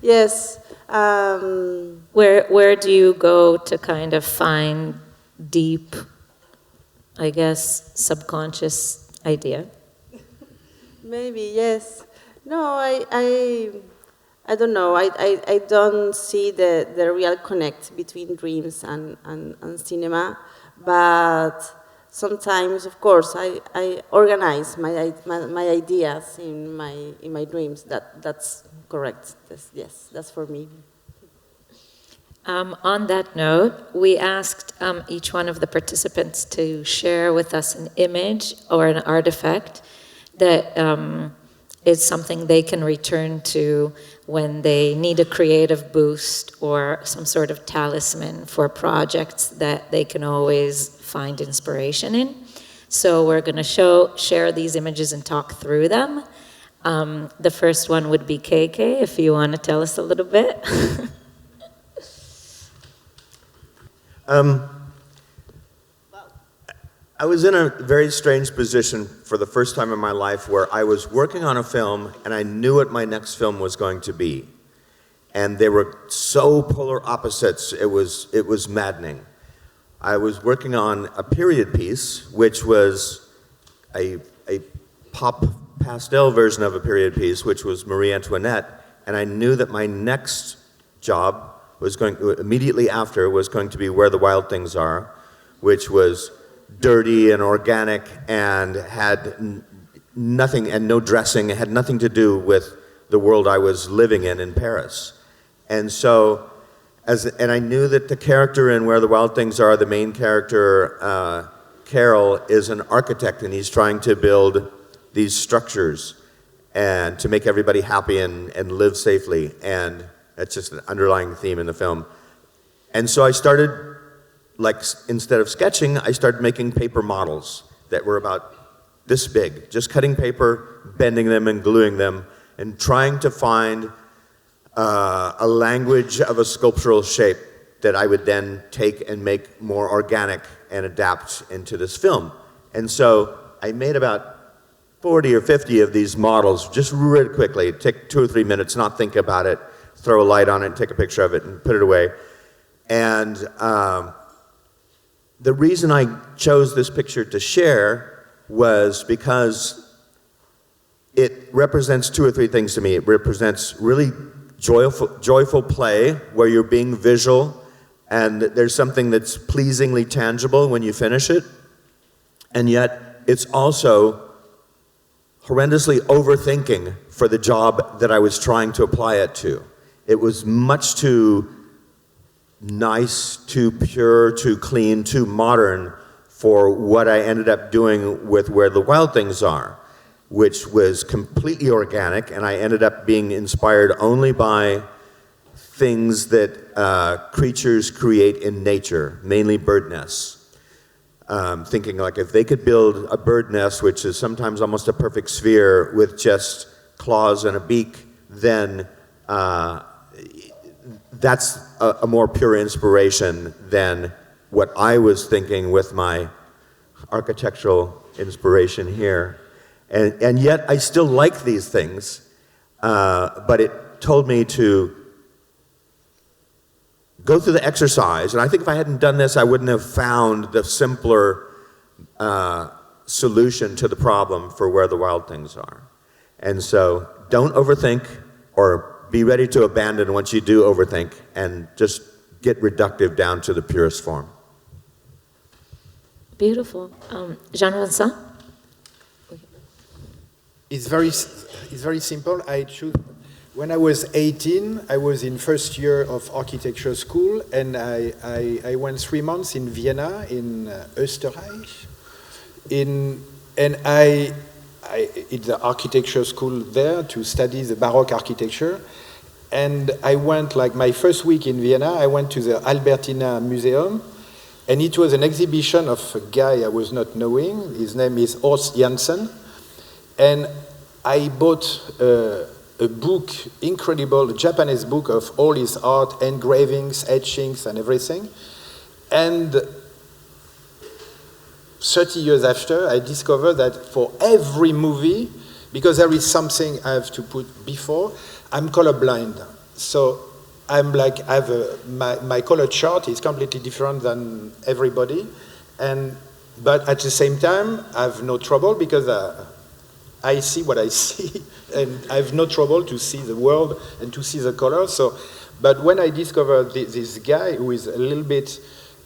Yes.
Where do you go to kind of find deep, I guess, subconscious idea?
Maybe, yes. No, I don't know. I don't see the real connect between dreams and cinema, but sometimes, of course, I organize my ideas in my dreams. That's correct. Yes, that's for me.
On that note, we asked each one of the participants to share with us an image or an artifact that is something they can return to when they need a creative boost or some sort of talisman for projects that they can always find inspiration in. So we're going to share these images and talk through them. The first one would be KK, if you want to tell us a little bit.
I was in a very strange position for the first time in my life where I was working on a film and I knew what my next film was going to be. And they were so polar opposites, it was maddening. I was working on a period piece, which was a pop pastel version of a period piece, which was Marie Antoinette, and I knew that my next job was immediately after was going to be Where the Wild Things Are, which was dirty and organic and had nothing, and no dressing, it had nothing to do with the world I was living in Paris. And so, and I knew that the character in Where the Wild Things Are, the main character, Carol, is an architect, and he's trying to build these structures and to make everybody happy and live safely. And that's just an underlying theme in the film. And so I started, like, instead of sketching, I started making paper models that were about this big, just cutting paper, bending them and gluing them, and trying to find a language of a sculptural shape that I would then take and make more organic and adapt into this film. And so I made about 40 or 50 of these models just really quickly, take 2 or 3 minutes, not think about it, throw a light on it, take a picture of it, and put it away. And the reason I chose this picture to share was because it represents 2 or 3 things to me. It represents really joyful play where you're being visual and there's something that's pleasingly tangible when you finish it. And yet it's also horrendously overthinking for the job that I was trying to apply it to. It was much too nice, too pure, too clean, too modern for what I ended up doing with Where the Wild Things Are, which was completely organic, and I ended up being inspired only by things that creatures create in nature, mainly bird nests. Thinking like if they could build a bird nest, which is sometimes almost a perfect sphere with just claws and a beak, then that's a more pure inspiration than what I was thinking with my architectural inspiration here. And yet I still like these things, but it told me to go through the exercise. And I think if I hadn't done this, I wouldn't have found the simpler solution to the problem for Where the Wild Things Are. And so don't overthink, or be ready to abandon once you do overthink, and just get reductive down to the purest form.
Beautiful. Jean-Vincent?
It's very simple. When I was 18, I was in first year of architecture school, and I went 3 months in Vienna, in Österreich, in the architecture school there to study the Baroque architecture. And I went, like my first week in Vienna, I went to the Albertina Museum, and it was an exhibition of a guy I was not knowing. His name is Horst Janssen. And I bought a book, incredible Japanese book of all his art, engravings, etchings, and everything. And 30 years after, I discovered that for every movie, because there is something I have to put before, I'm colorblind. So I'm like, I have my color chart is completely different than everybody. But at the same time, I have no trouble because I see what I see, and I have no trouble to see the world and to see the colors. But when I discovered this guy who is a little bit,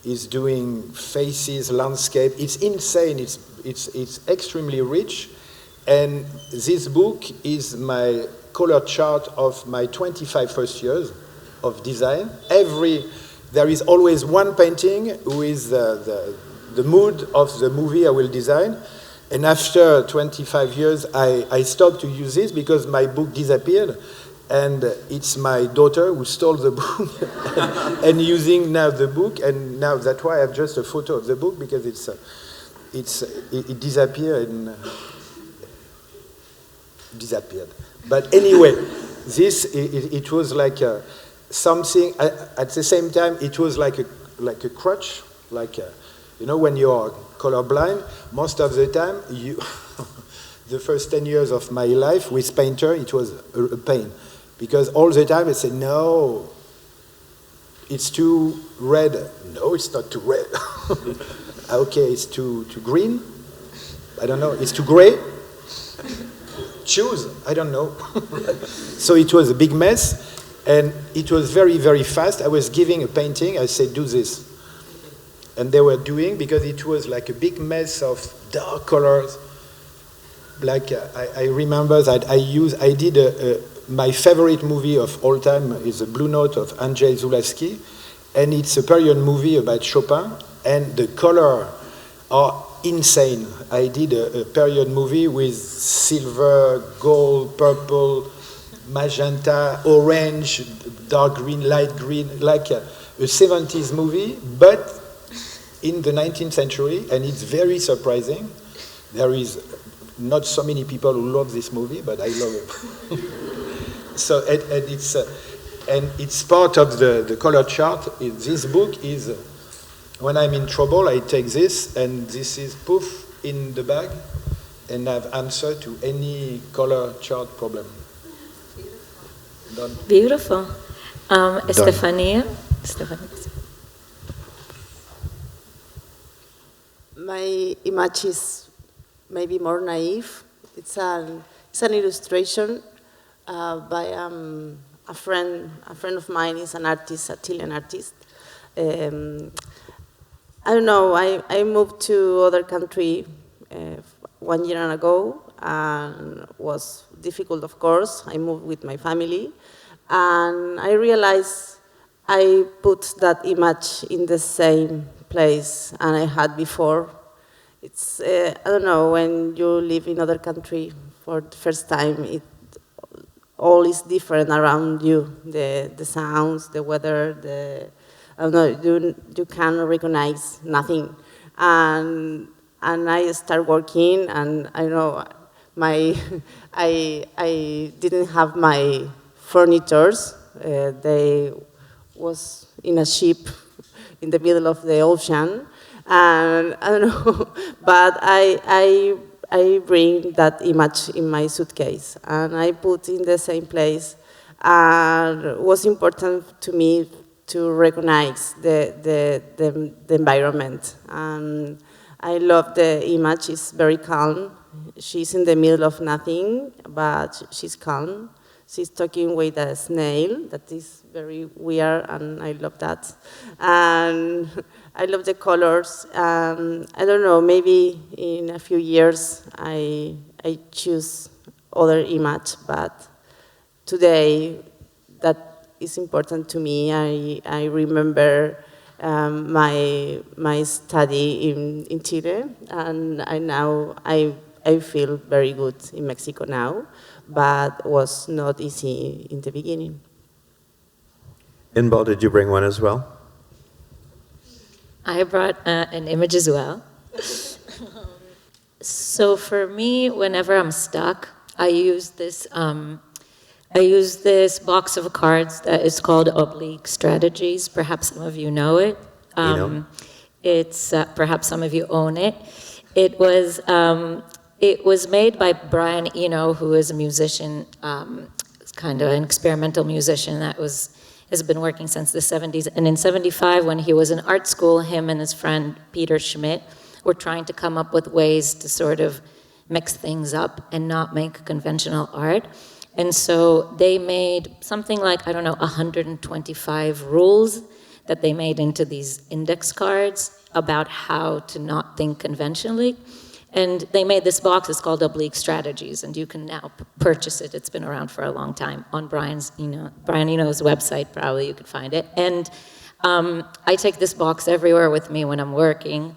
is doing faces, landscape, it's insane. It's extremely rich, and this book is my color chart of my 25 first years of design. There is always one painting who is the mood of the movie I will design. And after 25 years, I stopped to use this because my book disappeared. And it's my daughter who stole the book and using now the book. And now that's why I have just a photo of the book, because it disappeared and disappeared. But anyway, it was like something, at the same time, it was like like a crutch, like you know, when you're colorblind, most of the time, you the first 10 years of my life with painter, it was a pain. Because all the time I say, no, it's too red. No, it's not too red. Okay, it's too green. I don't know, it's too gray. Choose, I don't know. So it was a big mess, and it was very, very fast. I was giving a painting, I said, do this. And they were doing, because it was like a big mess of dark colors. Like, I remember that I did my favorite movie of all time is The Blue Note of Andrzej Zulawski, and it's a period movie about Chopin, and the color are insane. I did a period movie with silver, gold, purple, magenta, orange, dark green, light green, like a 70s movie, but in the 19th century, and it's very surprising. There is not so many people who love this movie, but I love it. So, and it's part of the color chart. This book is, when I'm in trouble, I take this, and this is poof in the bag, and I have answer to any color chart problem. Done.
Beautiful. Estefania?
My image is maybe more naive. It's an illustration by a friend of mine is an artist, a Chilean artist. I don't know, I moved to other country 1 year ago, and was difficult, of course. I moved with my family, and I realized I put that image in the same place and I had before. It's, I don't know, when you live in other country for the first time, all is different around you. The sounds, the weather, I don't know, you can't recognize nothing. And I start working, and I know I didn't have my furnitures. They was in a ship in the middle of the ocean, and I don't know, but I bring that image in my suitcase, and I put in the same place. And it was important to me to recognize the environment. And I love the image. It's very calm. She's in the middle of nothing, but she's calm. She's talking with a snail. That is very weird, and I love that. And I love the colors. I don't know, maybe in a few years I choose other image, but today that is important to me. I remember my study in Chile, and I feel very good in Mexico now, but was not easy in the beginning.
Inbal, did you bring one as well?
I brought an image as well. So for me, whenever I'm stuck, I use this box of cards that is called Oblique Strategies. Perhaps some of you know it. It's perhaps some of you own it. It was made by Brian Eno, who is a musician, kind of an experimental musician that has been working since the 70s. And in 75, when he was in art school, him and his friend Peter Schmidt were trying to come up with ways to sort of mix things up and not make conventional art. And so they made something like, 125 rules that they made into these index cards about how to not think conventionally. And they made this box, it's called Oblique Strategies, and you can now purchase it. It's been around for a long time. On Brian Eno's website, probably you could find it. And I take this box everywhere with me when I'm working.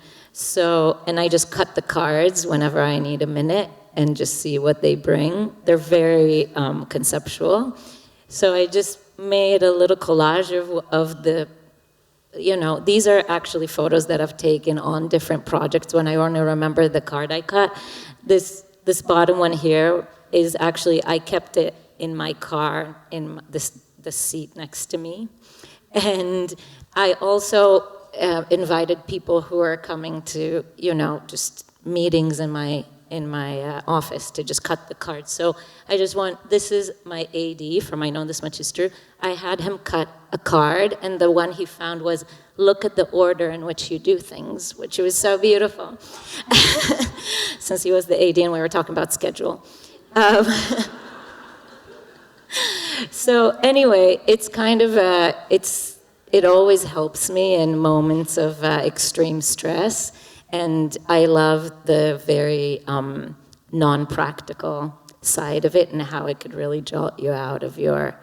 And I just cut the cards whenever I need a minute and just see what they bring. They're very conceptual. So I just made a little collage of the, these are actually photos that I've taken on different projects when I only remember the card I cut. This bottom one here is actually, I kept it in my car, in the seat next to me. And I also, invited people who are coming to, just meetings in my office to just cut the cards. So I just this is my AD from I Know This Much Is True. I had him cut a card, and the one he found was, look at the order in which you do things, which was so beautiful. Since he was the AD and we were talking about schedule. So anyway, it's kind of, it always helps me in moments of extreme stress. And I love the very non-practical side of it and how it could really jolt you out of your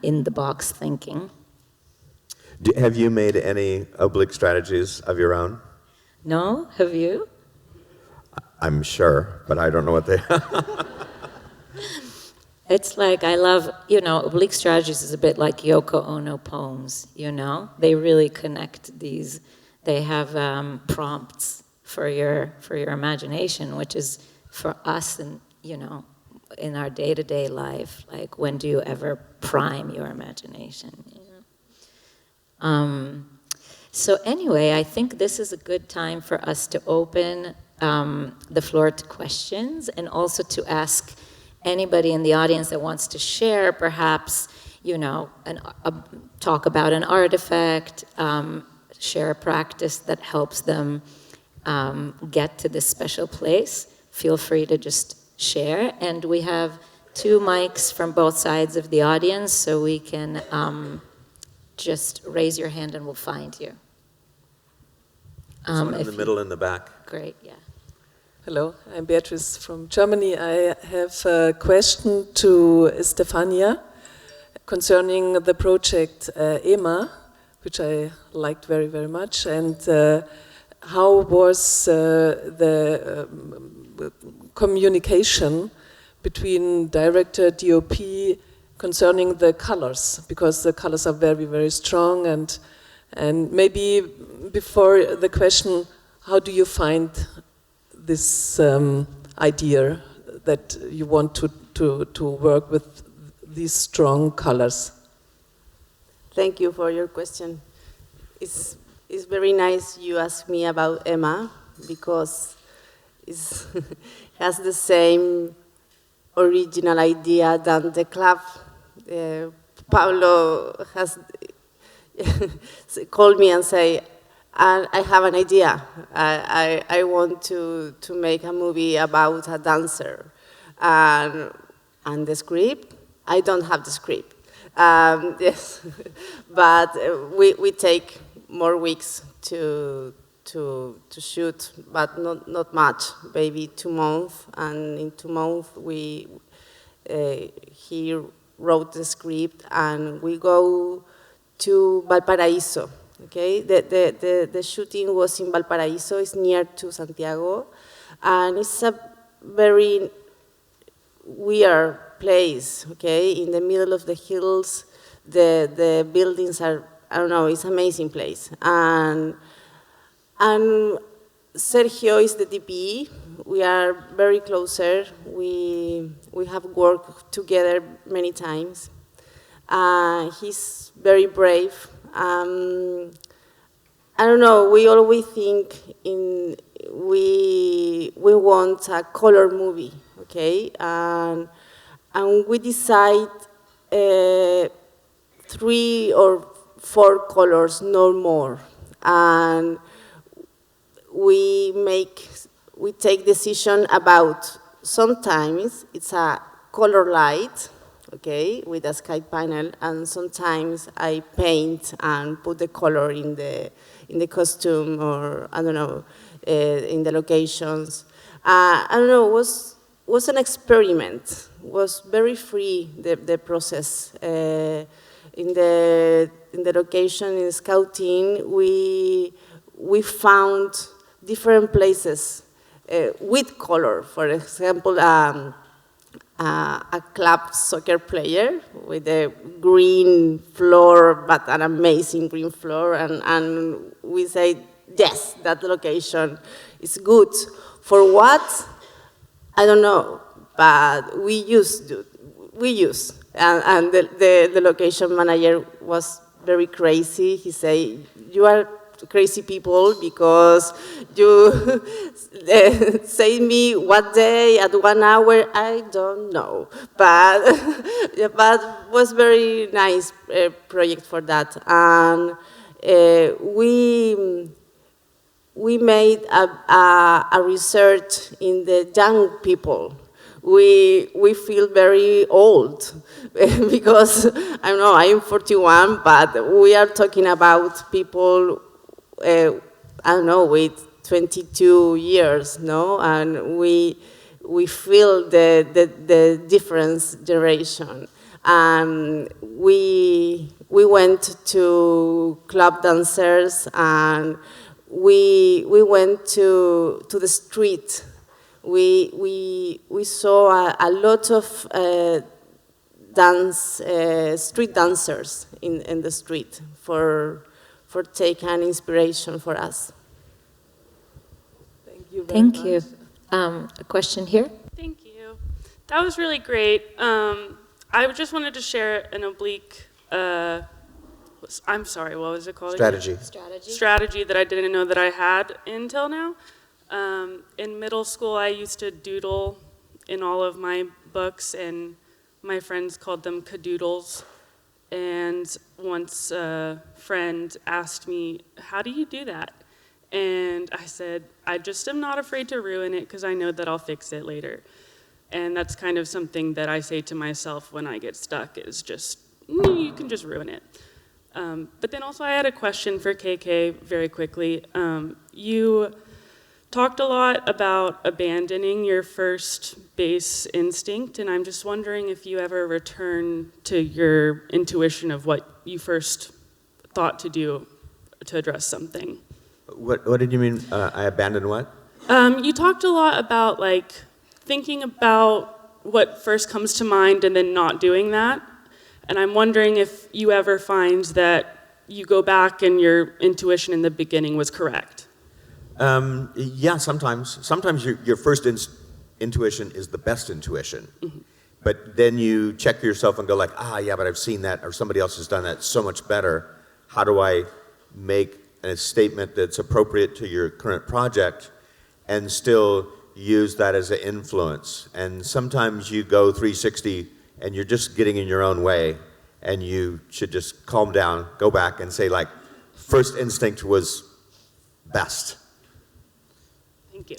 in-the-box thinking.
Have you made any oblique strategies of your own?
No? Have you?
I'm sure, but I don't know what they are.
It's like, I love, oblique strategies is a bit like Yoko Ono poems, They really connect these. They have prompts for your imagination, which is for us and in our day-to-day life. Like, when do you ever prime your imagination? So anyway, I think this is a good time for us to open the floor to questions, and also to ask anybody in the audience that wants to share, perhaps, talk about an artifact, share a practice that helps them get to this special place. Feel free to just share. And we have 2 mics from both sides of the audience, so we can just raise your hand and we'll find you.
Someone in the middle, in the back.
Great, yeah.
Hello, I'm Beatrice from Germany. I have a question to Estefania concerning the project EMA, which I liked very, very much. And how was the communication between director, DOP, concerning the colors? Because the colors are very, very strong. And maybe before the question, how do you find this idea that you want to work with these strong colors?
Thank you for your question. It's very nice you ask me about Emma, because it has the same original idea than the club. Pablo has called me and say, I have an idea. I want to make a movie about a dancer. And the script, I don't have the script. Yes, but we take more weeks to shoot, but not much, maybe 2 months. And in 2 months, he wrote the script, and we go to Valparaíso. Okay, the shooting was in Valparaíso. It's near to Santiago, and it's a very weird place. Okay, in the middle of the hills, the buildings are, I don't know, it's an amazing place. And Sergio is the DP. We are very closer. We have worked together many times. He's very brave. I don't know, we always think we want a color movie, okay? And we decide 3 or 4 colors, no more. And we take decision about, sometimes it's a color light, okay, with a sky panel, and sometimes I paint and put the color in the costume, or I don't know, in the locations. I don't know, was an experiment. Was very free, the process. In the location, in scouting, we found different places with color. For example, a club soccer player with a green floor, but an amazing green floor, and we say, yes, that location is good. For what? I don't know, but we use. And the location manager was very crazy. He said, you are crazy people because you say me what day at 1 hour, I don't know. But but was very nice project for that. And we made a research in the young people. We feel very old because, I don't know, I am 41, but we are talking about people, I don't know, with 22 years, no? And we feel the difference generation. And we went to club dancers, and we went to the street. We saw a lot of street dancers in the street for taking inspiration for us.
Thank you very
Thank
much.
you. A question here?
Thank you. That was really great. I just wanted to share an oblique, I'm sorry, what was it called?
Strategy.
Strategy that I didn't know that I had until now. In middle school, I used to doodle in all of my books, and my friends called them cadoodles. And once a friend asked me, how do you do that? And I said, I just am not afraid to ruin it because I know that I'll fix it later. And that's kind of something that I say to myself when I get stuck, is just, you can just ruin it. But then also I had a question for KK very quickly. You talked a lot about abandoning your first base instinct, and I'm just wondering if you ever return to your intuition of what you first thought to do to address something.
What did you mean? I abandoned what?
You talked a lot about like thinking about what first comes to mind and then not doing that. And I'm wondering if you ever find that you go back and your intuition in the beginning was correct.
Yeah, sometimes. Sometimes your first intuition is the best intuition. Mm-hmm. But then you check yourself and go like, yeah, but I've seen that, or somebody else has done that so much better. How do I make a statement that's appropriate to your current project and still use that as an influence? And sometimes you go 360 and you're just getting in your own way, and you should just calm down, go back and say like, first instinct was best.
Thank you.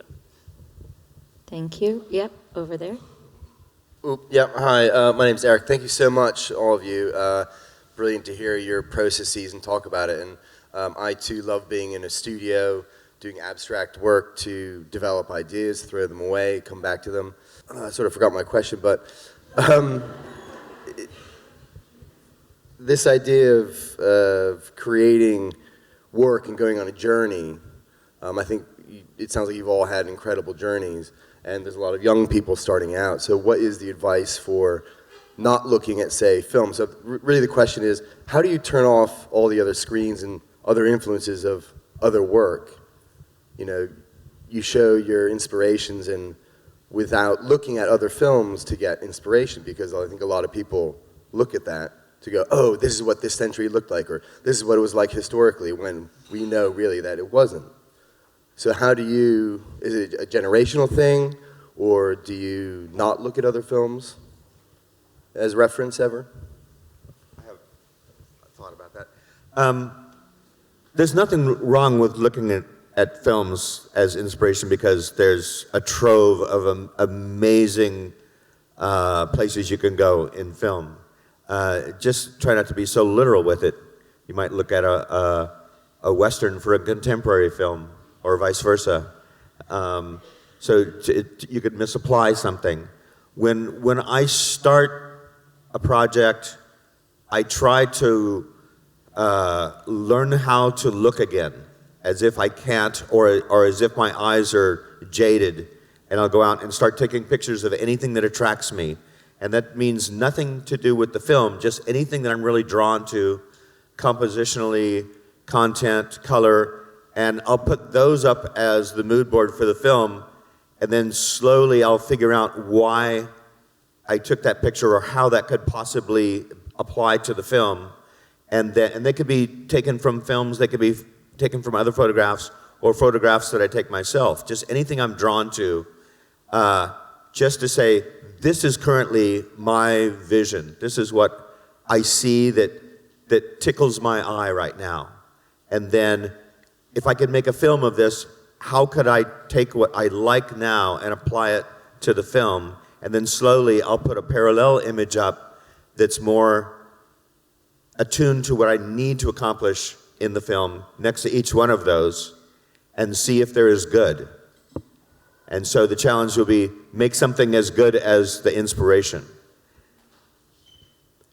Thank you. Yep, over there.
Yep, hi, my name's Eric. Thank you so much, all of you. Brilliant to hear your processes and talk about it. And I too love being in a studio, doing abstract work to develop ideas, throw them away, come back to them. I sort of forgot my question, but this idea of creating work and going on a journey, I think it sounds like you've all had incredible journeys, and there's a lot of young people starting out. So what is the advice for not looking at, say, film? So really the question is, how do you turn off all the other screens and other influences of other work? You know, you show your inspirations and without looking at other films to get inspiration, because I think a lot of people look at that to go, oh, this is what this century looked like, or this is what it was like historically, when we know really that it wasn't. So how do you, is it a generational thing, or do you not look at other films as reference ever?
I have thought about that. There's nothing wrong with looking at films as inspiration, because there's a trove of amazing places you can go in film. Just try not to be so literal with it. You might look at a Western for a contemporary film, or vice versa. So you could misapply something. When I start a project, I try to learn how to look again, as if I can't, or as if my eyes are jaded, and I'll go out and start taking pictures of anything that attracts me. And that means nothing to do with the film, just anything that I'm really drawn to, compositionally, content, color, and I'll put those up as the mood board for the film, and then slowly I'll figure out why I took that picture or how that could possibly apply to the film. And they could be taken from films, they could be taken from other photographs or photographs that I take myself. Just anything I'm drawn to, just to say, this is currently my vision. This is what I see that tickles my eye right now. And then, if I could make a film of this, how could I take what I like now and apply it to the film? And then slowly I'll put a parallel image up that's more attuned to what I need to accomplish in the film next to each one of those and see if they're as good. And so the challenge will be make something as good as the inspiration.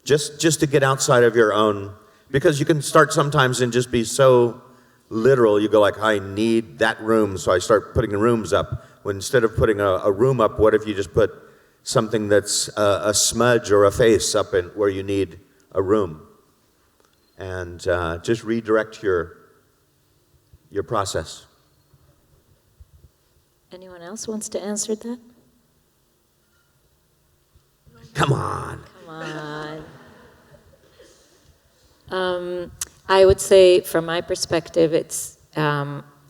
Just to get outside of your own, because you can start sometimes and just be so literal, you go like, I need that room, so I start putting the rooms up. When instead of putting a room up, what if you just put something that's a smudge or a face up in where you need a room? And just redirect your process.
Anyone else wants to answer that?
Come on.
Come on. I would say, from my perspective, it's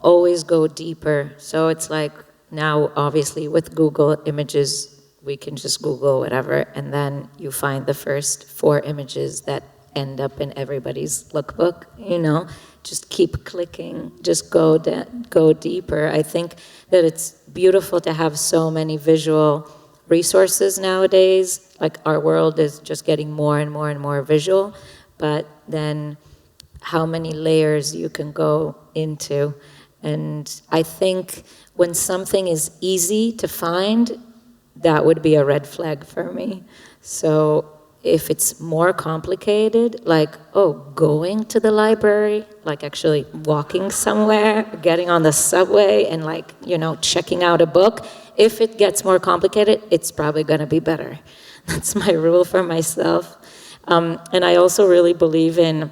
always go deeper. So it's like now, obviously, with Google Images, we can just Google whatever, and then you find the first 4 images that end up in everybody's lookbook, you know? Just keep clicking, just go deeper. I think that it's beautiful to have so many visual resources nowadays. Like, our world is just getting more and more and more visual, but then how many layers you can go into. And I think when something is easy to find, that would be a red flag for me. So if it's more complicated, like, going to the library, like actually walking somewhere, getting on the subway and like, checking out a book, if it gets more complicated, it's probably gonna be better. That's my rule for myself. And I also really believe in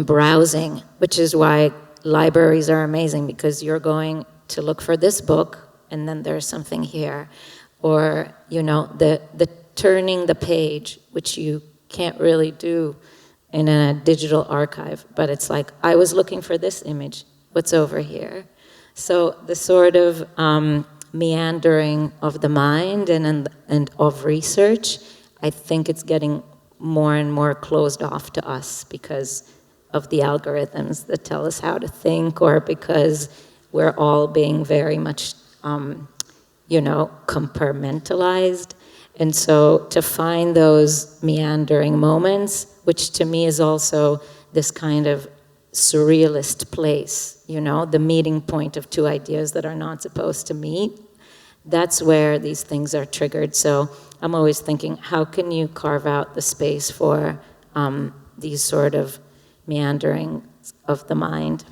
browsing, which is why libraries are amazing, because you're going to look for this book and then there's something here. Or, the turning the page, which you can't really do in a digital archive, but it's like, I was looking for this image, what's over here? So the sort of meandering of the mind and of research, I think it's getting more and more closed off to us because of the algorithms that tell us how to think, or because we're all being very much, compartmentalized. And so to find those meandering moments, which to me is also this kind of surrealist place, the meeting point of 2 ideas that are not supposed to meet, that's where these things are triggered. So I'm always thinking, how can you carve out the space for these sort of meandering of the mind?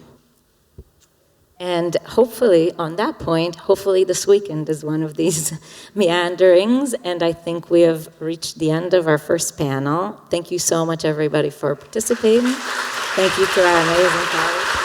And hopefully, on that point, this weekend is one of these meanderings, and I think we have reached the end of our first panel. Thank you so much, everybody, for participating. Thank you to our amazing colleagues.